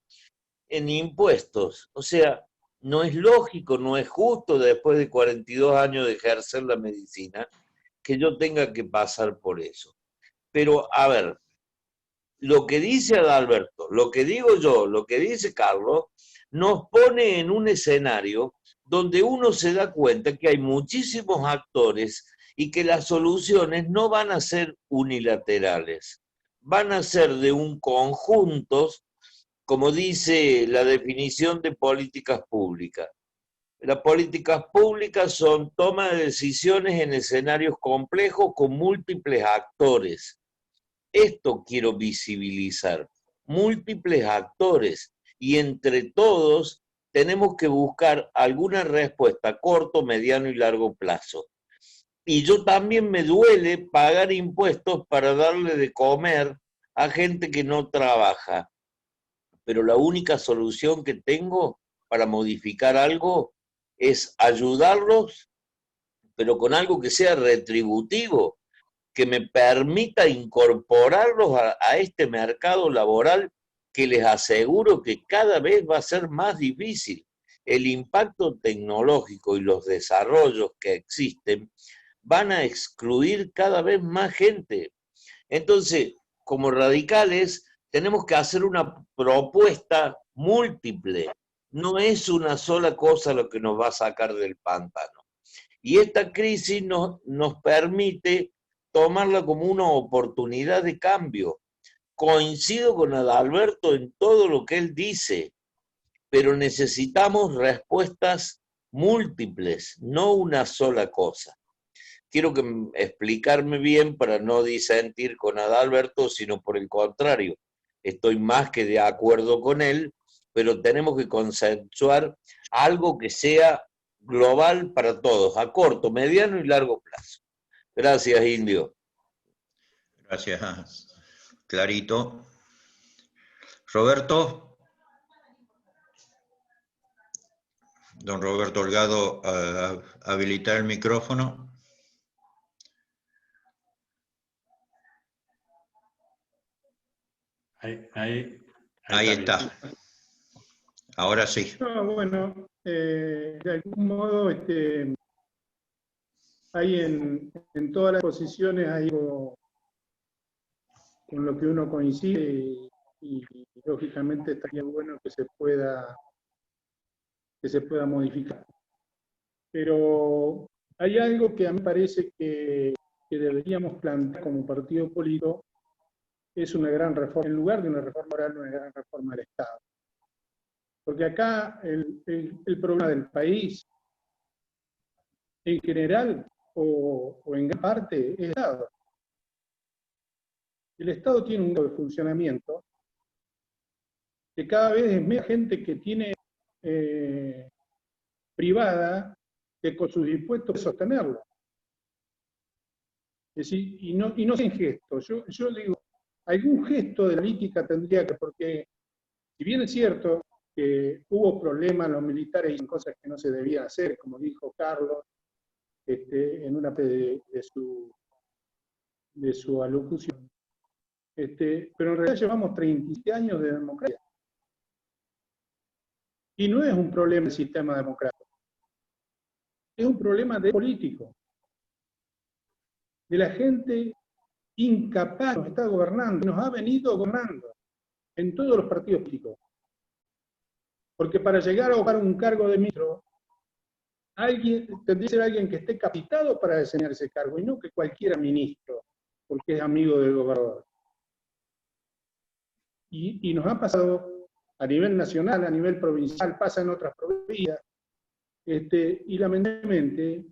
en impuestos. O sea, no es lógico, no es justo después de 42 años de ejercer la medicina que yo tenga que pasar por eso. Pero, a ver, lo que dice Adalberto, lo que digo yo, lo que dice Carlos, nos pone en un escenario donde uno se da cuenta que hay muchísimos actores y que las soluciones no van a ser unilaterales, van a ser de un conjunto, como dice la definición de políticas públicas. Las políticas públicas son toma de decisiones en escenarios complejos con múltiples actores. Esto quiero visibilizar, múltiples actores, y entre todos tenemos que buscar alguna respuesta a corto, mediano y largo plazo. Y yo también me duele pagar impuestos para darle de comer a gente que no trabaja. Pero la única solución que tengo para modificar algo es ayudarlos, pero con algo que sea retributivo, que me permita incorporarlos a este mercado laboral que les aseguro que cada vez va a ser más difícil. El impacto tecnológico y los desarrollos que existen van a excluir cada vez más gente. Entonces, como radicales, tenemos que hacer una propuesta múltiple. No es una sola cosa lo que nos va a sacar del pantano. Y esta crisis nos permite tomarla como una oportunidad de cambio. Coincido con Adalberto en todo lo que él dice, pero necesitamos respuestas múltiples, no una sola cosa. Quiero explicarme bien para no disentir con Adalberto, sino por el contrario, estoy más que de acuerdo con él, pero tenemos que consensuar algo que sea global para todos, a corto, mediano y largo plazo. Gracias, Indio. Gracias, clarito. Roberto. Don Roberto Holgado, habilitar el micrófono. Ahí está. Ahora sí. No, bueno, de algún modo hay en todas las posiciones hay algo con lo que uno coincide y lógicamente estaría bueno que se pueda modificar. Pero hay algo que a mí me parece que deberíamos plantear como partido político, es una gran reforma, en lugar de una reforma oral, una gran reforma del Estado. Porque acá el problema del país, en general o en gran parte, es el Estado. El Estado tiene un modo de funcionamiento que cada vez es menos gente que tiene privada que con sus impuestos puede sostenerlo. Es decir, y no sin gestos. Yo digo, algún gesto de la política tendría que, porque si bien es cierto que hubo problemas, los militares y cosas que no se debían hacer, como dijo Carlos, en una de su alocución. Pero en realidad llevamos 37 años de democracia. Y no es un problema del sistema democrático. Es un problema de político. De la gente incapaz que nos está gobernando, nos ha venido gobernando en todos los partidos políticos. Porque para llegar a ocupar un cargo de ministro, tendría que ser alguien que esté capacitado para desempeñar ese cargo, y no que cualquiera ministro, porque es amigo del gobernador. Y nos ha pasado a nivel nacional, a nivel provincial, pasa en otras provincias, y lamentablemente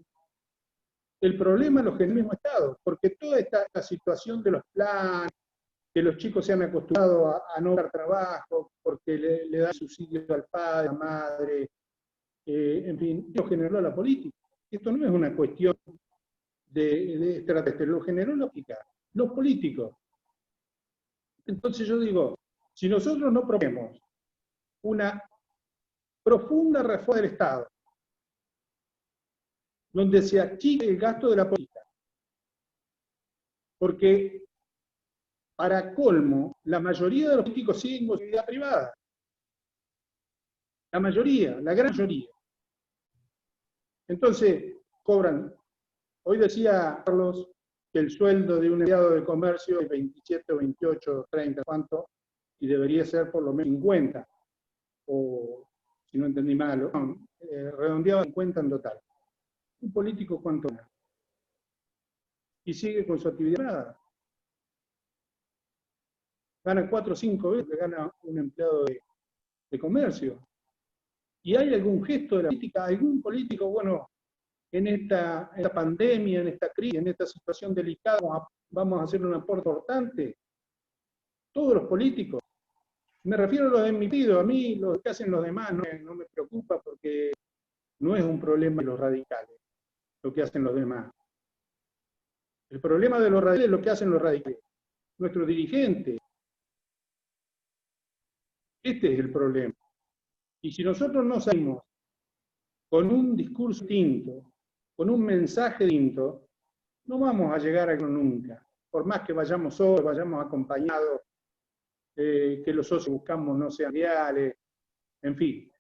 el problema lo genera el mismo Estado, porque toda esta situación de los planes, que los chicos se han acostumbrado a no dar trabajo, porque le dan subsidio al padre, a la madre, en fin, lo generó la política. Esto no es una cuestión de estrategia, lo generó la política, los políticos. Entonces yo digo, si nosotros no proponemos una profunda reforma del Estado, donde se achique el gasto de la política, porque para colmo, la mayoría de los políticos siguen con actividad privada. La mayoría, la gran mayoría. Entonces, cobran. Hoy decía Carlos que el sueldo de un empleado de comercio es 27, 28, 30, ¿cuánto? Y debería ser por lo menos 50. O, si no entendí mal, redondeado a 50 en total. ¿Un político cuánto gana? y sigue con su actividad privada. Gana 4 o 5 veces que gana un empleado de comercio. ¿Y hay algún gesto de la política, algún político, bueno, en esta pandemia, en esta crisis, en esta situación delicada, vamos a hacer un aporte importante? Todos los políticos. Me refiero a los de mi partido, a mí, lo que hacen los demás no me preocupa porque no es un problema de los radicales, lo que hacen los demás. El problema de los radicales es lo que hacen los radicales, nuestros dirigentes. Este es el problema. Y si nosotros no salimos con un discurso distinto, con un mensaje distinto, no vamos a llegar a eso nunca. Por más que vayamos solos, vayamos acompañados, que los socios buscamos no sean reales, en fin.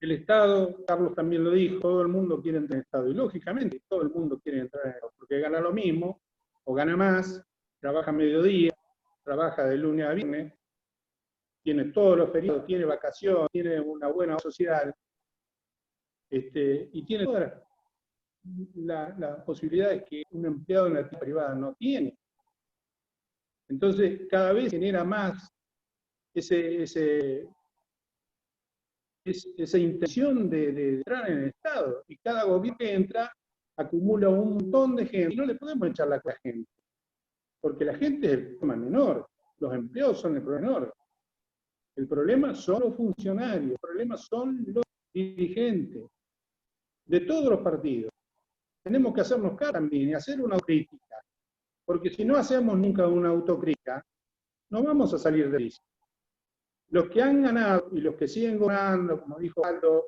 El Estado, Carlos también lo dijo, todo el mundo quiere entrar en el Estado. Y lógicamente todo el mundo quiere entrar en el Estado, porque gana lo mismo, o gana más, trabaja a mediodía, trabaja de lunes a viernes, tiene todos los periodos, tiene vacaciones, tiene una buena obra social, y tiene todas las posibilidades que un empleado en la actividad privada no tiene. Entonces, cada vez genera más esa intención de entrar en el Estado. Y cada gobierno que entra acumula un montón de gente. Y no le podemos echar la culpa a la gente, porque la gente es el problema menor. Los empleados son el problema menor. El problema son los funcionarios, el problema son los dirigentes de todos los partidos. Tenemos que hacernos cargo también y hacer una autocrítica, porque si no hacemos nunca una autocrítica, no vamos a salir de crisis. Los que han ganado y los que siguen ganando, como dijo Aldo,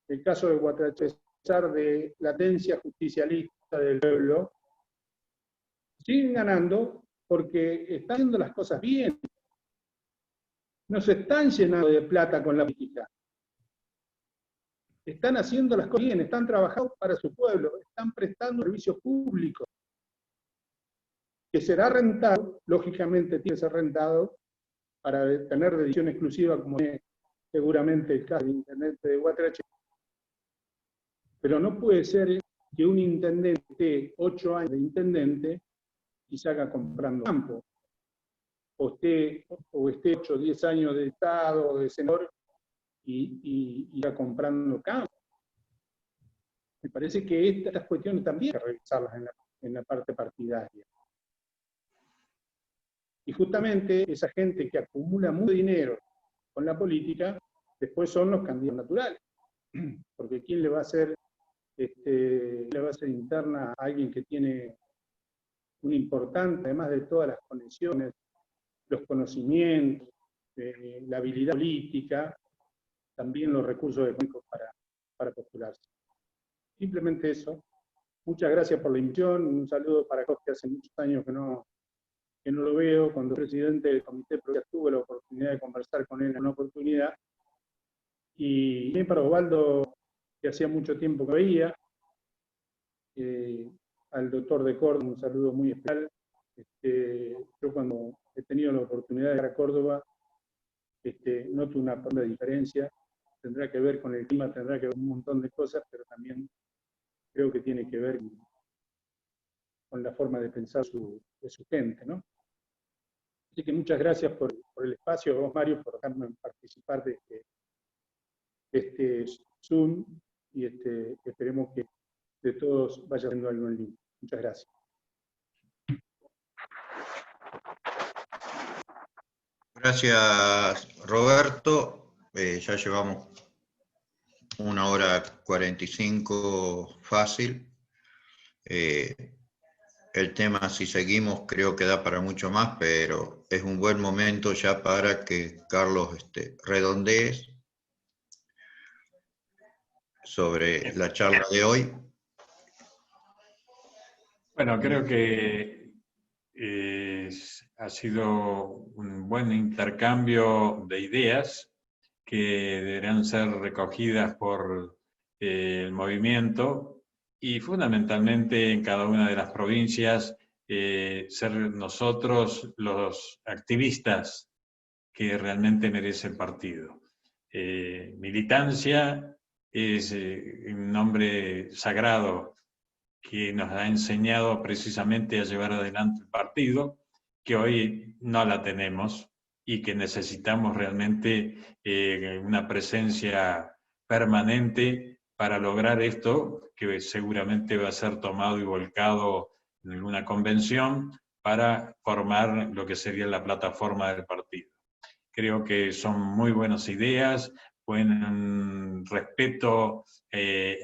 el caso de Guatrache, a pesar de la latencia justicialista del pueblo, siguen ganando porque están haciendo las cosas bien. No se están llenando de plata con la política. Están haciendo las cosas bien, están trabajando para su pueblo, están prestando servicios públicos. Que será rentado, lógicamente tiene que ser rentado, para tener decisión exclusiva, como es seguramente el caso del intendente de Guatrache. Pero no puede ser que un intendente esté 8 años de intendente y se haga comprando campo. O esté 8 o 10 años de Estado o de senador y irá comprando campo. Me parece que estas cuestiones también hay que revisarlas en la parte partidaria. Y justamente esa gente que acumula mucho dinero con la política, después son los candidatos naturales. Porque ¿quién le va a hacer, interna a alguien que tiene un importante, además de todas las conexiones, los conocimientos, la habilidad política, también los recursos económicos para postularse? Simplemente eso. Muchas gracias por la invitación. Un saludo para Jorge, que hace muchos años que no lo veo. Cuando presidente del comité provincial tuve la oportunidad de conversar con él en una oportunidad. Y también para Osvaldo, que hacía mucho tiempo que veía. Al doctor de Córdoba, un saludo muy especial. Yo cuando he tenido la oportunidad de ir a Córdoba, noto una profunda diferencia. Tendrá que ver con el clima, tendrá que ver con un montón de cosas, pero también creo que tiene que ver con la forma de pensar de su gente, ¿no? Así que muchas gracias por el espacio, a vos, Mario, por dejarme participar de este Zoom, y esperemos que de todos vaya haciendo algo en línea. Muchas gracias. Gracias, Roberto. Ya llevamos 1 hora 45 fácil. El tema, si seguimos, creo que da para mucho más, pero es un buen momento ya para que Carlos redondee sobre la charla de hoy. Bueno, creo que ha sido un buen intercambio de ideas que deberán ser recogidas por el movimiento y fundamentalmente en cada una de las provincias ser nosotros los activistas que realmente merecen partido. Militancia es un nombre sagrado que nos ha enseñado precisamente a llevar adelante el partido, que hoy no la tenemos y que necesitamos realmente una presencia permanente para lograr esto, que seguramente va a ser tomado y volcado en alguna convención para formar lo que sería la plataforma del partido. Creo que son muy buenas ideas, buen respeto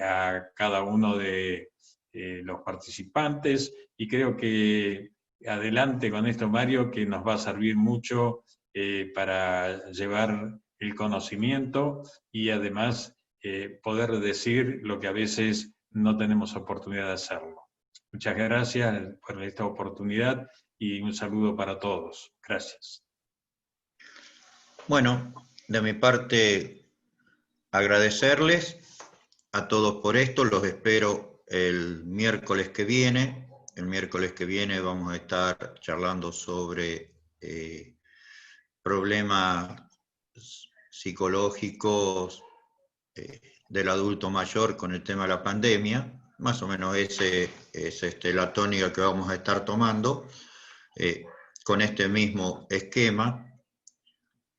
a cada uno de los participantes, y creo que adelante con esto, Mario, que nos va a servir mucho para llevar el conocimiento y además poder decir lo que a veces no tenemos oportunidad de hacerlo. Muchas gracias por esta oportunidad y un saludo para todos. Gracias. Bueno, de mi parte, agradecerles a todos por esto. Los espero el miércoles que viene. El miércoles que viene vamos a estar charlando sobre problemas psicológicos del adulto mayor con el tema de la pandemia. Más o menos ese es la tónica que vamos a estar tomando con este mismo esquema.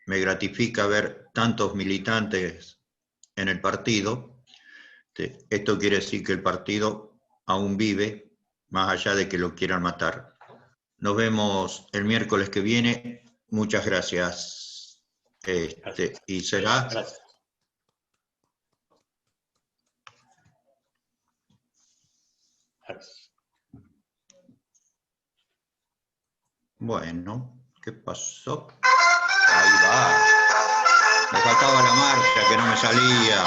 Me gratifica ver tantos militantes en el partido. Esto quiere decir que el partido aún vive, más allá de que lo quieran matar. Nos vemos el miércoles que viene. Muchas gracias. Y será... Gracias. Bueno, ¿qué pasó? Ahí va. Me faltaba la marcha que no me salía.